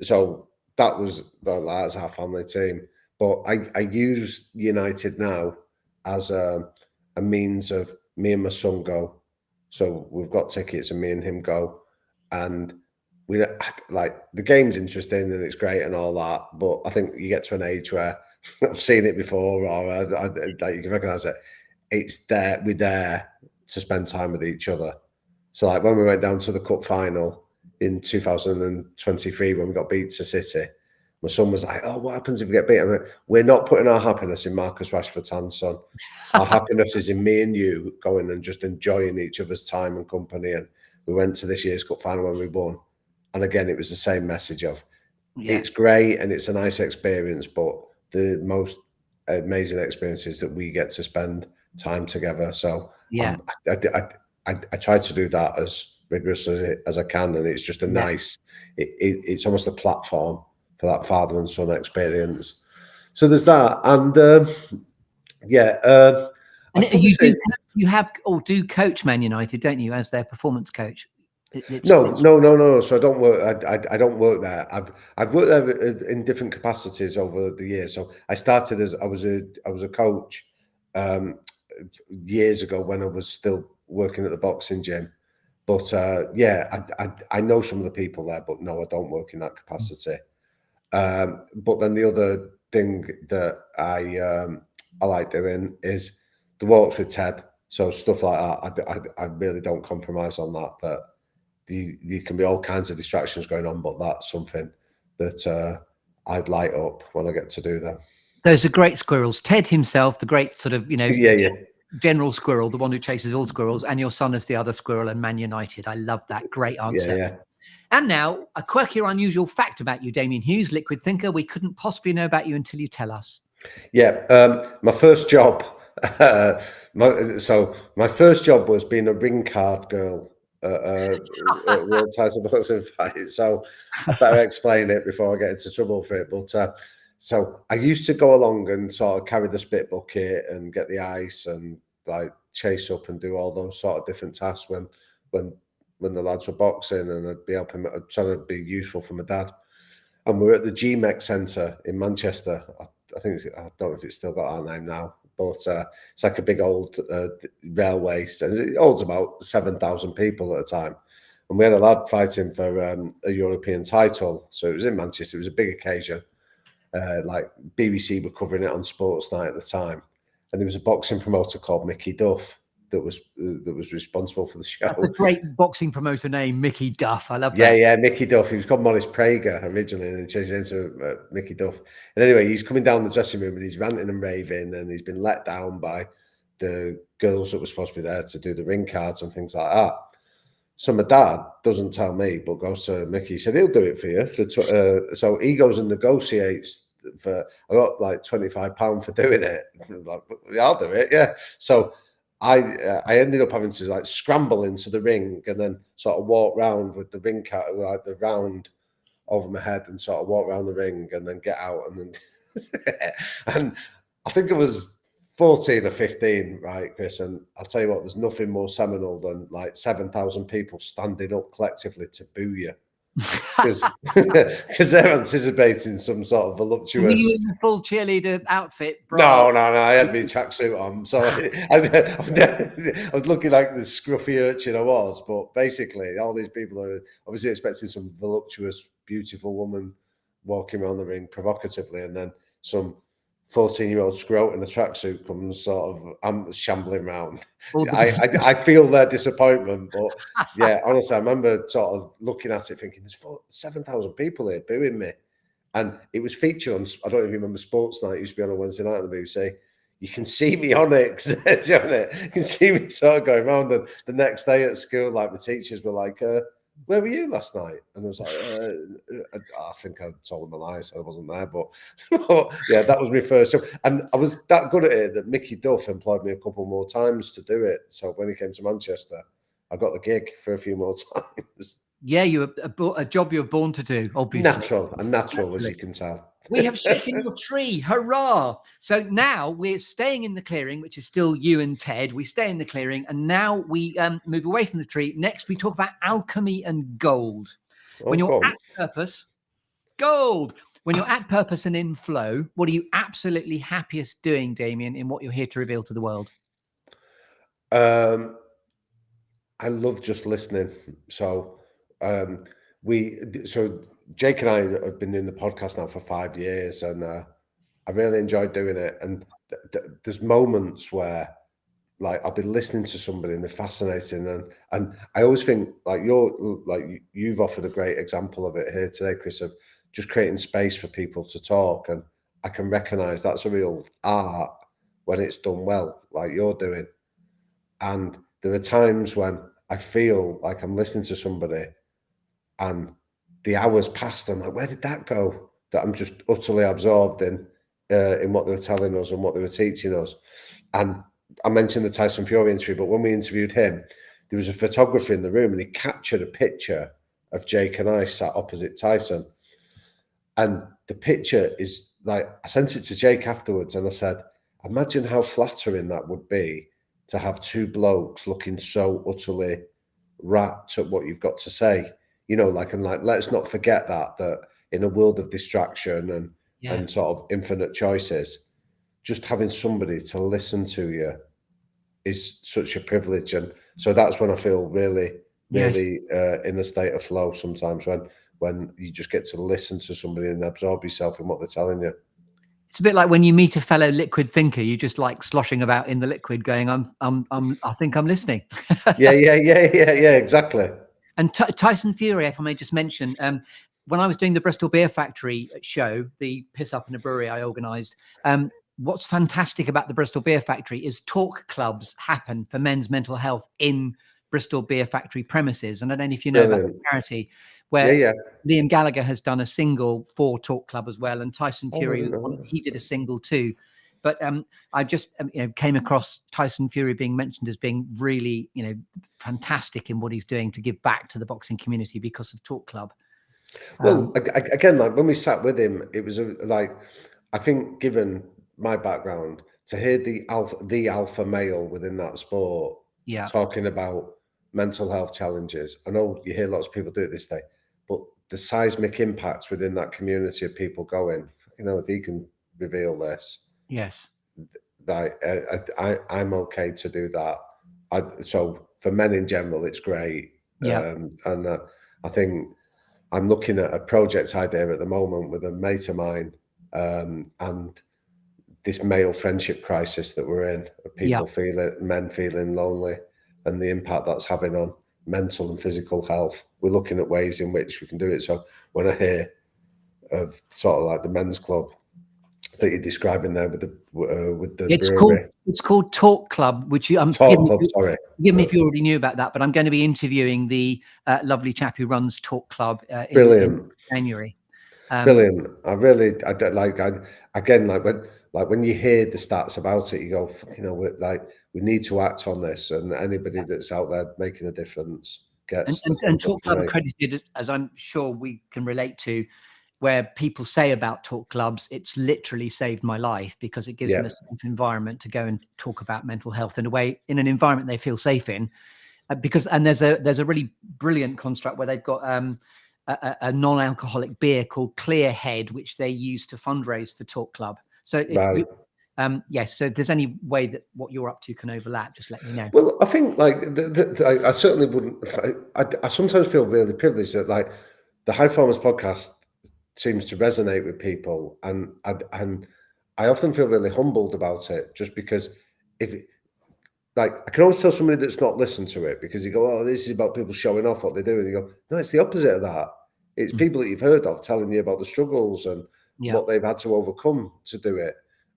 so that's our family team. But I use United now as a means of me and my son go. So we've got tickets and me and him go, and we like the game's interesting and it's great and all that. But I think you get to an age where I've seen it before, or you can recognise it. It's there. We're there to spend time with each other. So like when we went down to the cup final in 2023 when we got beat to City, my son was like, "Oh, what happens if we get beat?" I mean, we're not putting our happiness in Marcus Rashford's hands, son. Our happiness is in me and you going and just enjoying each other's time and company. And we went to this year's cup final when we won. And again, it was the same message of it's great and it's a nice experience, but the most amazing experience is that we get to spend time together. So I try to do that as rigorously as I can, and it's just a nice. It's almost a platform for that father and son experience. So there's that, and and you do coach Man United, don't you, as their performance coach? No. So I don't work. I don't work there. I've worked there in different capacities over the years. So I started as I was a coach years ago when I was still working at the boxing gym. But I know some of the people there. But no, I don't work in that capacity. But then the other thing that I like doing is the walks with Ted. So stuff like that. I really don't compromise on that. That there can be all kinds of distractions going on, but that's something that I'd light up when I get to do them. Those are great squirrels. Ted himself, the great sort of, Yeah. general squirrel, the one who chases all squirrels, and your son is the other squirrel, and Man United. I love that. Great answer. Yeah. And now, a quirky or unusual fact about you, Damian Hughes, liquid thinker, we couldn't possibly know about you until you tell us. Yeah. My first job. My first job was being a ring card girl at World Title Boxing Fight. So I better explain it before I get into trouble for it. But so I used to go along and sort of carry the spit bucket and get the ice and like chase up and do all those sort of different tasks when the lads were boxing, and I'd be helping, I'd trying to be useful for my dad. And we're at the GMEX Centre in Manchester. I think I don't know if it's still got that name now, but it's like a big old railway. It holds about 7,000 people at a time. And we had a lad fighting for a European title. So it was in Manchester. It was a big occasion. Like BBC were covering it on Sports Night at the time. And there was a boxing promoter called Mickey Duff that was responsible for the show. That's a great boxing promoter name, Mickey Duff. I love that. Yeah, Mickey Duff. He was called Maurice Prager originally, and then changed his name to Mickey Duff. And anyway, he's coming down the dressing room and he's ranting and raving, and he's been let down by the girls that were supposed to be there to do the ring cards and things like that. So my dad doesn't tell me, but goes to Mickey. He said he'll do it for you. So he goes and negotiates for, I got like £25 for doing it. Like, yeah, I'll do it. Yeah. So I ended up having to like scramble into the ring and then sort of walk round with the ring card, like the round over my head, and sort of walk around the ring and then get out and then and I think it was 14 or 15, right, Chris? And I'll tell you what, there's nothing more seminal than like 7,000 people standing up collectively to boo you. Because they're anticipating some sort of voluptuous. Were you in the full cheerleader outfit, bro? No, I had my tracksuit on, so I was looking like the scruffy urchin I was. But basically, all these people are obviously expecting some voluptuous, beautiful woman walking around the ring provocatively, and then some 14-year-old scrote in a tracksuit comes sort of shambling around. I feel their disappointment, but yeah, honestly, I remember sort of looking at it thinking, there's 7,000 people here booing me. And it was featured on, I don't even remember, Sports Night. It used to be on a Wednesday night on the BBC. You can see me on it. You can see me sort of going around. And the next day at school, like the teachers were like, where were you last night? And I was like, I think I told them a lie, so I wasn't there. But yeah, that was my first job. And I was that good at it that Mickey Duff employed me a couple more times to do it. So when he came to Manchester, I got the gig for a few more times. Yeah, a job you were born to do, obviously. Natural, as you can tell. We have shaken your tree. Hurrah. So now we're staying in the clearing, which is still you and Ted. We stay in the clearing, and now we move away from the tree. Next, we talk about alchemy and gold. When you're at purpose, gold. When you're at purpose and in flow, what are you absolutely happiest doing, Damian, in what you're here to reveal to the world? I love just listening. So Jake and I have been doing the podcast now for 5 years, and I really enjoyed doing it. And there's moments where, like, I'll be listening to somebody and they're fascinating, and I always think like you've offered a great example of it here today, Chris, of just creating space for people to talk, and I can recognise that's a real art when it's done well, like you're doing. And there are times when I feel like I'm listening to somebody and the hours passed, I'm like, where did that go? That I'm just utterly absorbed in what they were telling us and what they were teaching us. And I mentioned the Tyson Fury interview, but when we interviewed him, there was a photographer in the room and he captured a picture of Jake and I sat opposite Tyson. And the picture is like, I sent it to Jake afterwards and I said, imagine how flattering that would be to have two blokes looking so utterly rapt at what you've got to say, let's not forget that in a world of distraction and sort of infinite choices, just having somebody to listen to you is such a privilege. And so that's when I feel really in a state of flow sometimes, when you just get to listen to somebody and absorb yourself in what they're telling you. It's a bit like when you meet a fellow liquid thinker, you just like sloshing about in the liquid going, I think I'm listening. Yeah, exactly. And Tyson Fury, if I may just mention, when I was doing the Bristol Beer Factory show, the Piss Up in a Brewery I organised, what's fantastic about the Bristol Beer Factory is talk clubs happen for men's mental health in Bristol Beer Factory premises. And I don't know if you know about the charity where Liam Gallagher has done a single for Talk Club as well. And Tyson Fury, he did a single too. But I just came across Tyson Fury being mentioned as being really, fantastic in what he's doing to give back to the boxing community because of Talk Club. Well, again, like when we sat with him, it was I think, given my background, to hear the alpha male within that sport talking about mental health challenges. I know you hear lots of people do it this day, but the seismic impacts within that community of people going, if he can reveal this, I'm okay to do that. So for men in general, it's great. And I think I'm looking at a project idea at the moment with a mate of mine, and this male friendship crisis that we're in, of men feeling lonely, and the impact that's having on mental and physical health. We're looking at ways in which we can do it. So when I hear of sort of like the men's club that you're describing there with the brewery, it's called Talk Club, which forgive me if you already knew about that, but I'm going to be interviewing the lovely chap who runs Talk Club in January. Brilliant. When you hear the stats about it, you go, we need to act on this, and anybody that's out there making a difference gets. And Talk Club accredited, as I'm sure we can relate to, where people say about talk clubs, it's literally saved my life because it gives them a safe environment to go and talk about mental health in an environment they feel safe in. And there's a really brilliant construct where they've got a non-alcoholic beer called Clear Head, which they use to fundraise for Talk Club. So so if there's any way that what you're up to can overlap, just let me know. Well, I think I certainly wouldn't. I sometimes feel really privileged that the High Performance podcast seems to resonate with people, and I often feel really humbled about it, just because I can always tell somebody that's not listened to it, because you go, oh, this is about people showing off what they do, and you go, no, it's the opposite of that. It's people that you've heard of telling you about the struggles and what they've had to overcome to do it.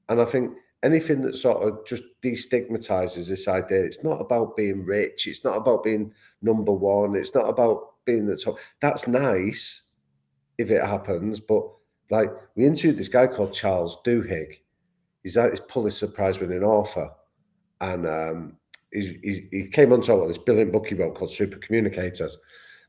And I think anything that sort of just destigmatizes this idea, it's not about being rich, it's not about being number one, it's not about being the top. That's nice if it happens, but we interviewed this guy called Charles Duhigg. He's this Pulitzer Prize winning author, and he came on top of this brilliant book he wrote called Super Communicators.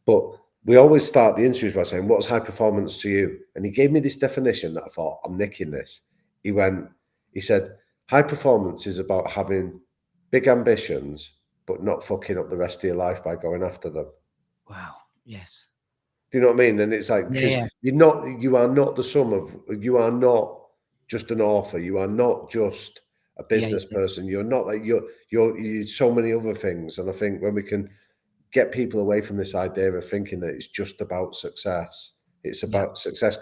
But we always start the interviews by saying, what's high performance to you? And he gave me this definition that I thought, I'm nicking this. He said, high performance is about having big ambitions, but not fucking up the rest of your life by going after them. Wow. Yes. Do you know what I mean? And it's because you are not the sum of, you are not just an author, you are not just a business person, you're not you're so many other things. And I think when we can get people away from this idea of thinking that it's just about success, it's about success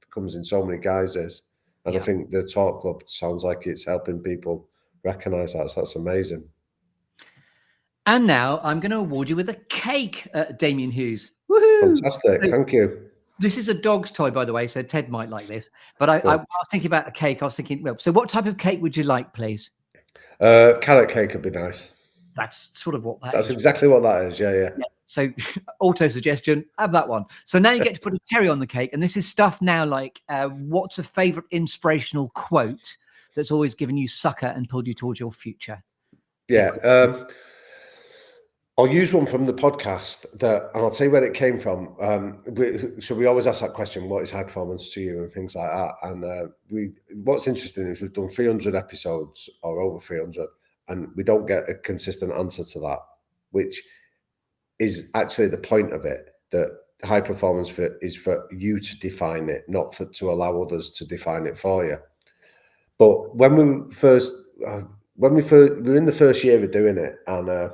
comes in so many guises. And I think the Talk Club sounds like it's helping people recognize that. So that's amazing. And now I'm going to award you with a cake, Damian Hughes. Woohoo! Fantastic. Thank you. This is a dog's toy, by the way, so Ted might like this. But I was thinking about a cake. I was thinking, well, so what type of cake would you like, please? Carrot cake would be nice. That's sort of what that is. That's exactly what that is. Yeah. So auto suggestion, have that one. So now you get to put a cherry on the cake. And this is stuff now like what's a favorite inspirational quote that's always given you sucker and pulled you towards your future? Yeah. I'll use one from the podcast and I'll tell you where it came from. So we always ask that question, what is high performance to you, and things like that. And what's interesting is we've done 300 episodes or over 300, and we don't get a consistent answer to that, which is actually the point of it, that high performance is for you to define it, not to allow others to define it for you. But when we were in the first year of doing it, and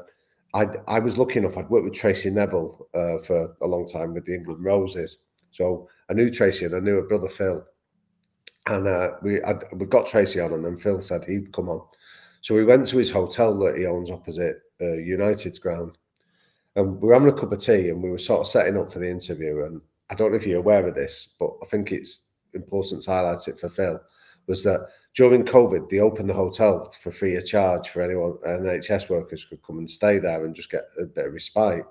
I was lucky enough, I'd worked with Tracy Neville for a long time with the England Roses. So I knew Tracy and I knew her brother Phil. And we got Tracy on, and then Phil said he'd come on. So we went to his hotel that he owns opposite United's ground. And we were having a cup of tea, and we were sort of setting up for the interview. And I don't know if you're aware of this, but I think it's important to highlight it for Phil, was that during COVID, they opened the hotel for free of charge for anyone, NHS workers could come and stay there and just get a bit of respite.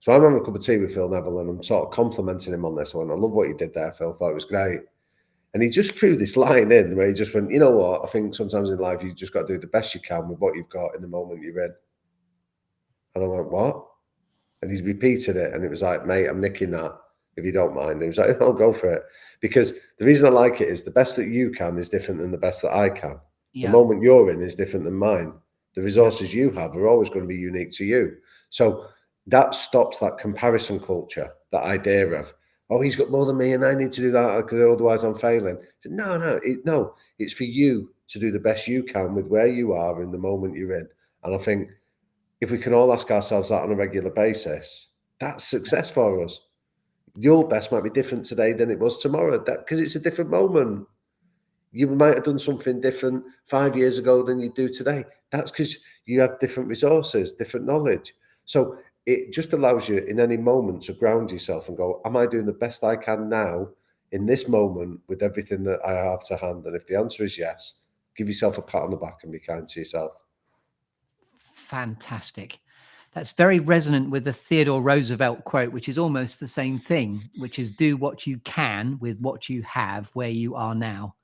So I'm having a cup of tea with Phil Neville, and I'm sort of complimenting him on this. I went, I love what you did there, Phil. Thought it was great. And he just threw this line in where he just went, you know what? I think sometimes in life, you just got to do the best you can with what you've got in the moment you're in. And I went, what? And he's repeated it. And it was like, mate, I'm nicking that, if you don't mind. And he was like, no, go for it. Because the reason I like it is the best that you can is different than the best that I can. Yeah. The moment you're in is different than mine. The resources you have are always going to be unique to you. So that stops that comparison culture, that idea of, oh, he's got more than me and I need to do that because otherwise I'm failing. No, it's for you to do the best you can with where you are in the moment you're in. And I think if we can all ask ourselves that on a regular basis, that's success for us. Your best might be different today than it was tomorrow, because it's a different moment. You might have done something different 5 years ago than you do today. That's because you have different resources, different knowledge. So it just allows you in any moment to ground yourself and go, am I doing the best I can now in this moment with everything that I have to hand? And if the answer is yes, give yourself a pat on the back and be kind to yourself. Fantastic. That's very resonant with the Theodore Roosevelt quote, which is almost the same thing, which is do what you can with what you have where you are now.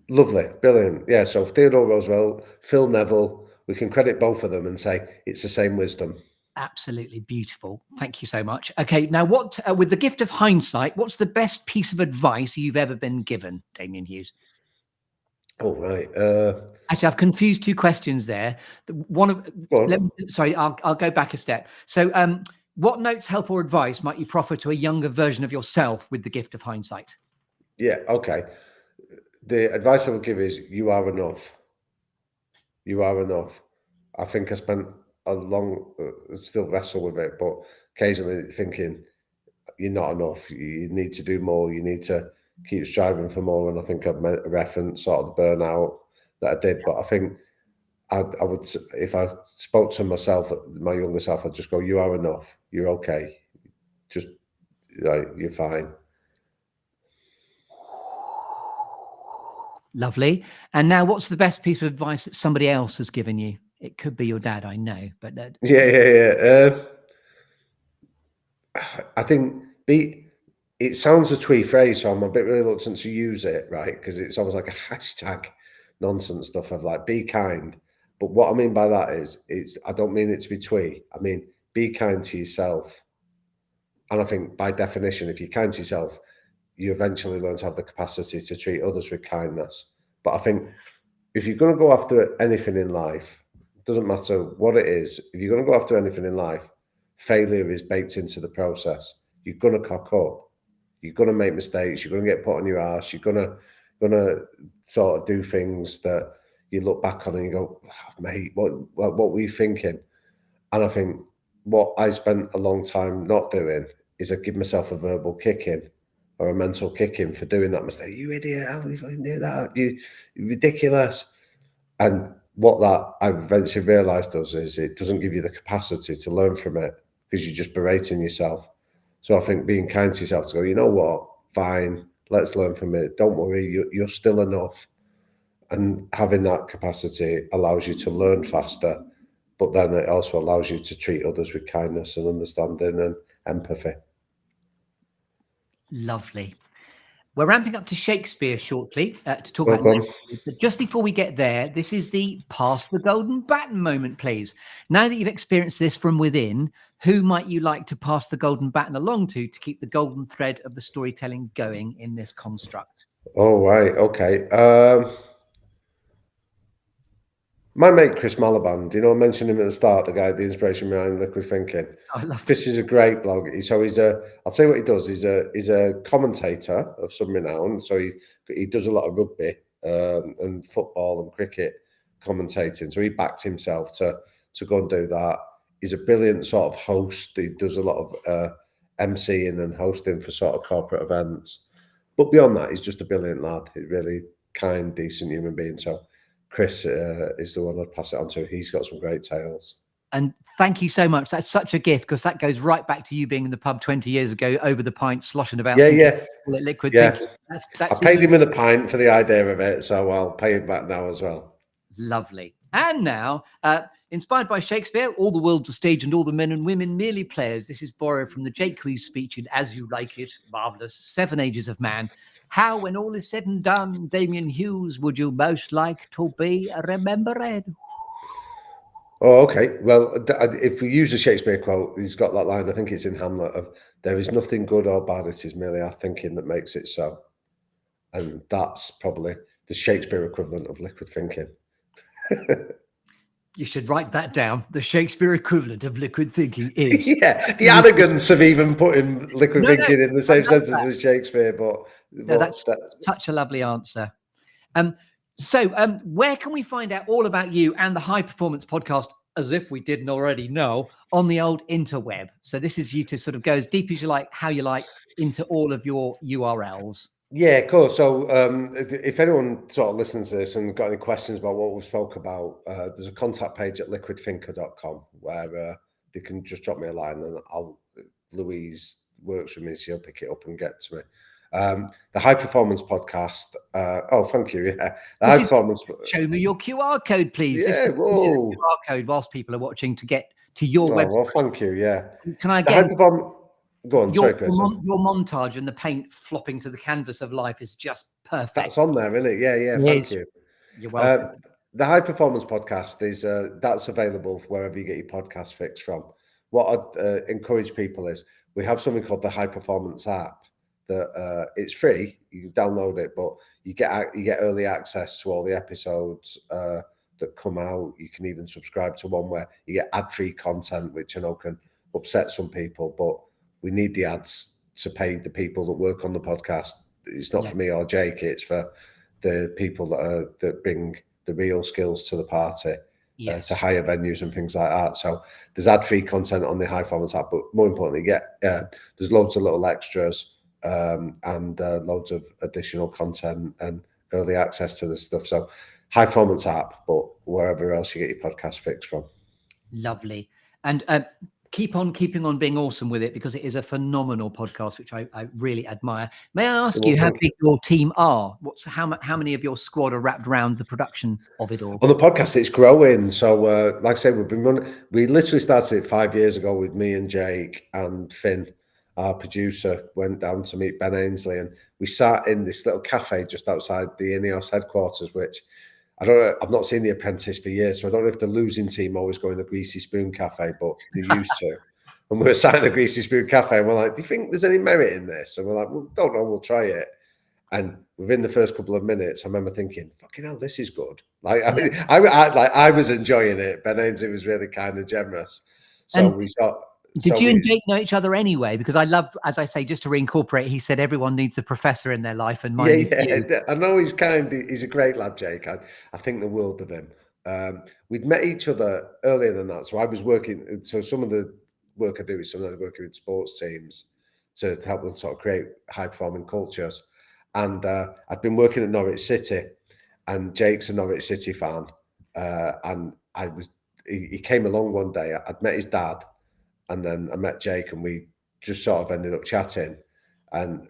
Lovely. Brilliant. Yeah. So Theodore Roosevelt, Phil Neville, we can credit both of them and say it's the same wisdom. Absolutely beautiful. Thank you so much. Okay. Now, what with the gift of hindsight, what's the best piece of advice you've ever been given, Damian Hughes? Oh, right. Actually, I've confused two questions there. Sorry, I'll go back a step. So what notes, help or advice might you proffer to a younger version of yourself with the gift of hindsight? Yeah. Okay. The advice I would give is you are enough. You are enough. I think I spent still wrestle with it, but occasionally thinking you're not enough. You need to do more. You need to keep striving for more. And I think I've referenced sort of the burnout that I did. But I think I would, if I spoke to myself, my younger self, I'd just go, you are enough. You're okay. Just, you're fine. Lovely. And now what's the best piece of advice that somebody else has given you? It could be your dad, I know, but yeah. I think it sounds a twee phrase, so I'm a bit reluctant to use it, right? Because it's almost like a hashtag nonsense stuff of like, be kind. But what I mean by that is I don't mean it to be twee. I mean, be kind to yourself. And I think by definition, if you're kind to yourself, you eventually learn to have the capacity to treat others with kindness. But I think if you're going to go after anything in life, it doesn't matter what it is, if you're going to go after anything in life, failure is baked into the process. You're going to cock up. You're going to make mistakes. You're going to get put on your ass. You're going to sort of do things that you look back on and you go, oh, mate, what were you thinking? And I think what I spent a long time not doing is I give myself a verbal kicking or a mental kicking for doing that mistake. You idiot, how do you fucking do that? You're ridiculous. And what that I eventually realised does is it doesn't give you the capacity to learn from it because you're just berating yourself. So I think being kind to yourself to go, you know what, fine, let's learn from it. Don't worry, you're still enough. And having that capacity allows you to learn faster, but then it also allows you to treat others with kindness and understanding and empathy. Lovely. We're ramping up to Shakespeare shortly to talk about that. But just before we get there, this is the pass the golden baton moment, please. Now that you've experienced this from within, who might you like to pass the golden baton along to keep the golden thread of the storytelling going in this construct? Oh, right. Okay. My mate Chris Malaband, I mentioned him at the start, the guy, the inspiration behind liquid thinking. I love Chris is a great blog. I'll tell you what he does. He's a commentator of some renown. So he does a lot of rugby and football and cricket commentating. So he backed himself to go and do that. He's a brilliant sort of host. He does a lot of MCing and hosting for sort of corporate events. But beyond that, he's just a brilliant lad. He's really kind, decent human being. So Chris is the one I'd pass it on to. He's got some great tales. And thank you so much. That's such a gift, because that goes right back to you being in the pub 20 years ago, over the pint, sloshing about. Liquid thinking. I paid him with a pint for the idea of it, so I'll pay it back now as well. Lovely. And now, inspired by Shakespeare, all the world's a stage and all the men and women merely players. This is borrowed from the Jake Humphrey speech in As You Like It, marvellous, 7 Ages of Man. How, when all is said and done, Damian Hughes, would you most like to be remembered? Oh, okay. Well, if we use a Shakespeare quote, he's got that line, I think it's in Hamlet, of there is nothing good or bad, it is merely our thinking that makes it so. And that's probably the Shakespeare equivalent of liquid thinking. You should write that down. The Shakespeare equivalent of liquid thinking is... the arrogance of even putting liquid thinking in the same sentence as Shakespeare, but that's such a lovely answer. So where can we find out all about you and the High Performance Podcast, as if we didn't already know, on the old interweb? So this is you to sort of go as deep as you like, how you like, into all of your URLs. Yeah, cool. So if anyone sort of listens to this and got any questions about what we spoke about, there's a contact page at liquidthinker.com where they can just drop me a line, and Louise works with me, so she'll pick it up and get to me. The High Performance Podcast. Oh, thank you. Yeah, the High Performance. Show me your QR code, please. Yeah, this is a QR code whilst people are watching to get to your website. Well, thank you. Yeah. Can I get Go on, your, sorry, Chris. Your montage and the paint flopping to the canvas of life is just perfect. That's on there, isn't it? Yeah. Thank you. You're welcome. The High Performance Podcast is that's available wherever you get your podcast fix from. What I'd encourage people is we have something called the High Performance app. That it's free. You can download it, but you get early access to all the episodes that come out. You can even subscribe to one where you get ad-free content, which I know can upset some people, but we need the ads to pay the people that work on the podcast. It's not for me or Jake, it's for the people that bring the real skills to the party, to higher venues and things like that. So there's ad-free content on the High Performance app, but more importantly, there's loads of little extras and loads of additional content and early access to this stuff. So High Performance app, but wherever else you get your podcast fix from. Lovely. And keep on keeping on being awesome with it, because it is a phenomenal podcast, which I really admire. May I ask you how big your team are? How many of your squad are wrapped around the production of it all? On the podcast, it's growing. So like I say, we've been running. We literally started it 5 years ago with me and Jake and Finn. Our producer went down to meet Ben Ainsley, and we sat in this little cafe just outside the Ineos headquarters, which I don't know. I've not seen The Apprentice for years, so I don't know if the losing team always go in the Greasy Spoon Cafe, but they used to. And we were sat in a Greasy Spoon Cafe, and we're like, "Do you think there's any merit in this?" And we're like, "Well, don't know. We'll try it." And within the first couple of minutes, I remember thinking, "Fucking hell, this is good." Like, I was enjoying it. Ben Ainsley was really kind and generous, so we thought. Did you and Jake know each other anyway? Because I love, as I say, just to reincorporate, he said everyone needs a professor in their life, and mine is you. I know he's kind. He's a great lad, Jake. I think the world of him. We'd met each other earlier than that. So I was working. So some of the work I do is sometimes working with sports teams to help them sort of create high performing cultures. And I'd been working at Norwich City, and Jake's a Norwich City fan. And he came along one day. I'd met his dad. And then I met Jake, and we just sort of ended up chatting. And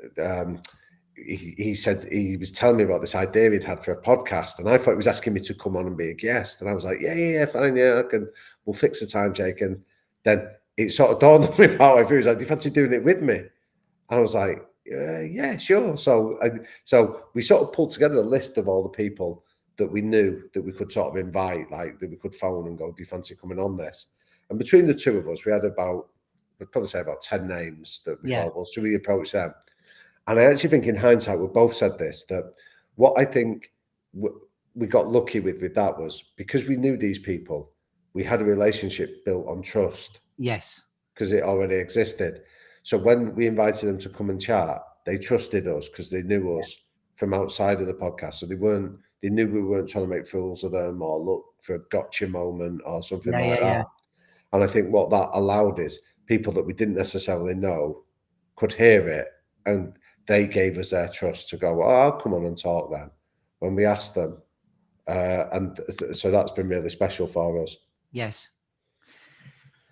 he said he was telling me about this idea he'd had for a podcast, and I thought he was asking me to come on and be a guest. And I was like, yeah, fine, we'll fix the time, Jake. And then it sort of dawned on me about it. He was like, "Do you fancy doing it with me?" And I was like, "Yeah, sure." So we sort of pulled together a list of all the people that we knew that we could sort of invite, like that we could phone and go, "Do you fancy coming on this?" And between the two of us, we had we'd probably say about 10 names that we thought, well, should we approach them? And I actually think in hindsight, we both said this, that what I think we got lucky with that was because we knew these people, we had a relationship built on trust Yes. because it already existed. So when we invited them to come and chat, they trusted us because they knew us from outside of the podcast. So they knew we weren't trying to make fools of them or look for a gotcha moment or something like that. And I think what that allowed is people that we didn't necessarily know could hear it, and they gave us their trust to go, oh, I'll come on and talk then when we asked them. And so that's been really special for us. Yes.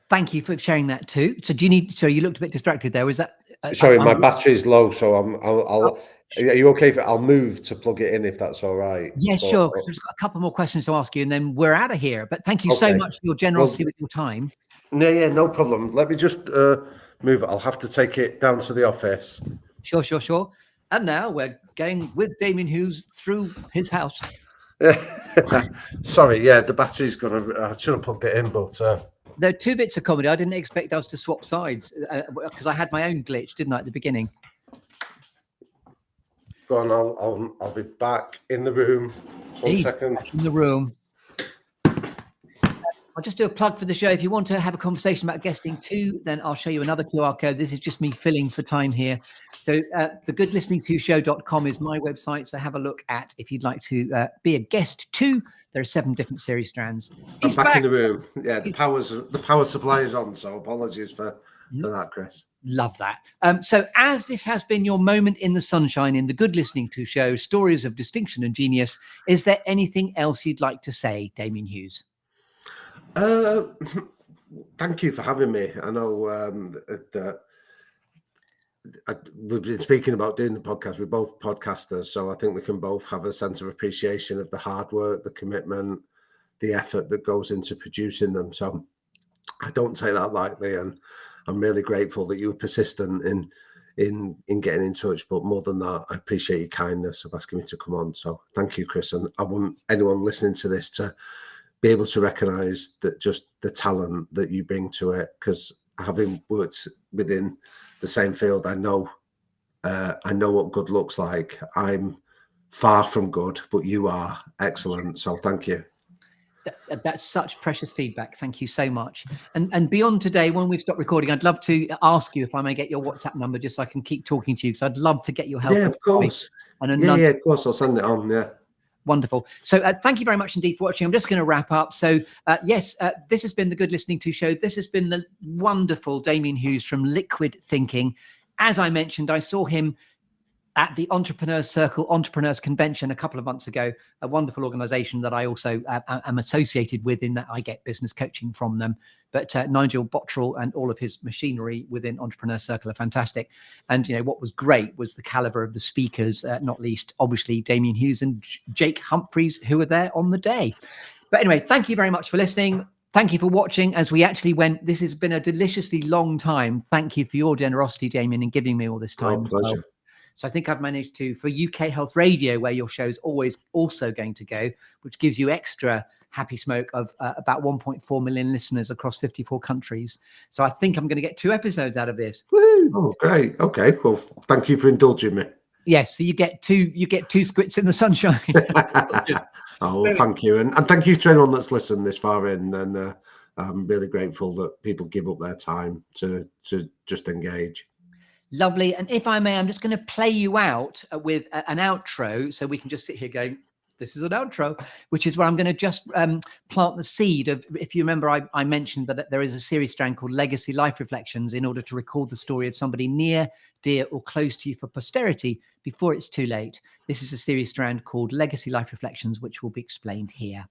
Thank you for sharing that too. So so you looked a bit distracted there. Was that? Sorry, my battery's low, so are you okay I'll move to plug it in if that's all right? Yes, sure. Because we've got a couple more questions to ask you and then we're out of here. But thank you so much for your generosity with your time. No problem. Let me just move it. I'll have to take it down to the office. Sure. And now we're going with Damian Hughes through his house. Sorry, the battery's I should have plugged it in, but there are two bits of comedy. I didn't expect us to swap sides because I had my own glitch, didn't I, at the beginning? Go on, I'll be back in the room. One second. Back in the room. I'll just do a plug for the show. If you want to have a conversation about guesting too, then I'll show you another QR code. This is just me filling for time here. So thegoodlisteningtoshow.com is my website. So have a look at if you'd like to be a guest too. There are 7 different series strands. I'm back in the room. Yeah, the power supply is on. So apologies for that, Chris. Love that. So as this has been your moment in the sunshine in the Good Listening To Show, stories of distinction and genius, is there anything else you'd like to say, Damian Hughes? Thank you for having me. I know we've been speaking about doing the podcast. We're both podcasters, so I think we can both have a sense of appreciation of the hard work, the commitment, the effort that goes into producing them. So I don't take that lightly, and I'm really grateful that you were persistent in getting in touch. But more than that, I appreciate your kindness of asking me to come on. So thank you, Chris. And I want anyone listening to this to be able to recognize that just the talent that you bring to it, because having worked within the same field, I know what good looks like. I'm far from good, but you are excellent. So thank you. That's such precious feedback. Thank you so much. And beyond today, when we've stopped recording, I'd love to ask you if I may get your WhatsApp number just so I can keep talking to you, because I'd love to get your help. Yeah, of course. Of course. I'll send it on. Yeah. Wonderful. So thank you very much indeed for watching. I'm just going to wrap up. So yes, this has been the Good Listening To Show. This has been the wonderful Damian Hughes from Liquid Thinking. As I mentioned, I saw him at the Entrepreneurs Circle Entrepreneurs Convention a couple of months ago, a wonderful organization that I also am associated with, in that I get business coaching from them. But Nigel Bottrell and all of his machinery within Entrepreneurs Circle are fantastic. And, you know, what was great was the caliber of the speakers, not least, obviously, Damian Hughes and Jake Humphreys, who were there on the day. But anyway, thank you very much for listening. Thank you for watching as we actually went. This has been a deliciously long time. Thank you for your generosity, Damian, in giving me all this time. My pleasure. So I think I've managed to, for UK Health Radio, where your show's always also going to go, which gives you extra happy smoke of about 1.4 million listeners across 54 countries. So I think I'm going to get 2 episodes out of this. Woohoo! Oh, great. Okay. Well, thank you for indulging me. Yes. So you get two squits in the sunshine. Oh, well, thank you. And thank you to anyone that's listened this far in. And I'm really grateful that people give up their time to just engage. Lovely. And if I may, I'm just going to play you out with an outro, so we can just sit here going, this is an outro, which is where I'm going to just plant the seed of, if you remember, I mentioned that there is a series strand called Legacy Life Reflections, in order to record the story of somebody near, dear, or close to you for posterity before it's too late. This is a series strand called Legacy Life Reflections, which will be explained here.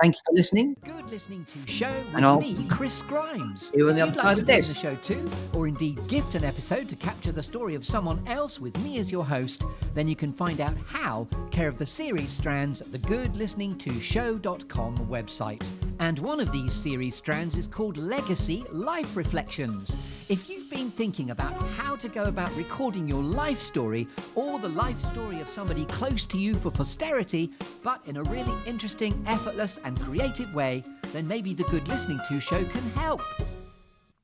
Thank you for listening. Good Listening To Show with me, Chris Grimes. You on the other side of this. The show too, or indeed gift an episode to capture the story of someone else with me as your host, then you can find out how care of the series strands at the goodlisteningtoshow.com website. And one of these series strands is called Legacy Life Reflections. If you've been thinking about how to go about recording your life story, or the life story of somebody close to you for posterity, but in a really interesting, effortless and creative way, then maybe the Good Listening To Show can help.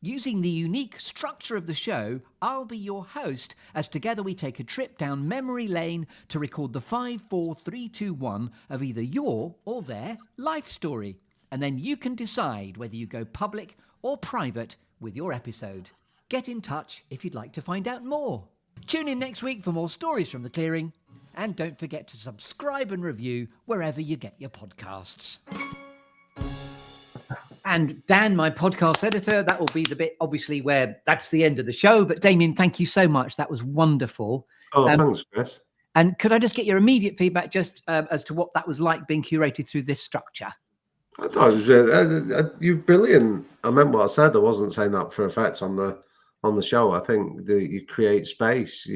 Using the unique structure of the show, I'll be your host as together we take a trip down memory lane to record the 5, 4, 3, 2, 1 of either your or their life story. And then you can decide whether you go public or private with your episode. Get in touch if you'd like to find out more. Tune in next week for more stories from the clearing. And don't forget to subscribe and review wherever you get your podcasts. And Dan, my podcast editor, that will be the bit, obviously, where that's the end of the show. But Damian, thank you so much. That was wonderful. Oh, thanks, Chris. And could I just get your immediate feedback just as to what that was like being curated through this structure? I thought it was you're brilliant. I meant what I said. I wasn't saying that for effect on the show. I think that you create space.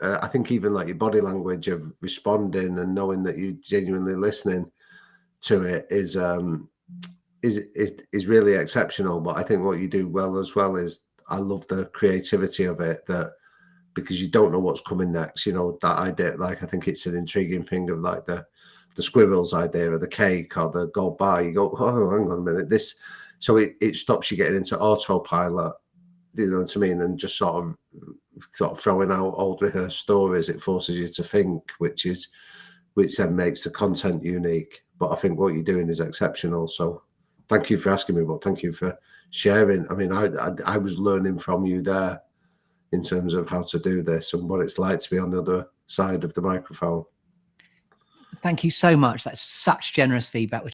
I think even like your body language of responding and knowing that you're genuinely listening to it is really exceptional. But I think what you do well as well is I love the creativity of it, that because you don't know what's coming next. You know, that idea, like I think it's an intriguing thing of like the squirrels idea of the cake or the gold bar. You go, oh, hang on a minute, so it stops you getting into autopilot. You know what I mean? And just sort of throwing out old rehearsed stories. It forces you to think, which then makes the content unique. But I think what you're doing is exceptional. So thank you for asking me, but thank you for sharing. I mean, I was learning from you there in terms of how to do this and what it's like to be on the other side of the microphone. Thank you so much. That's such generous feedback, which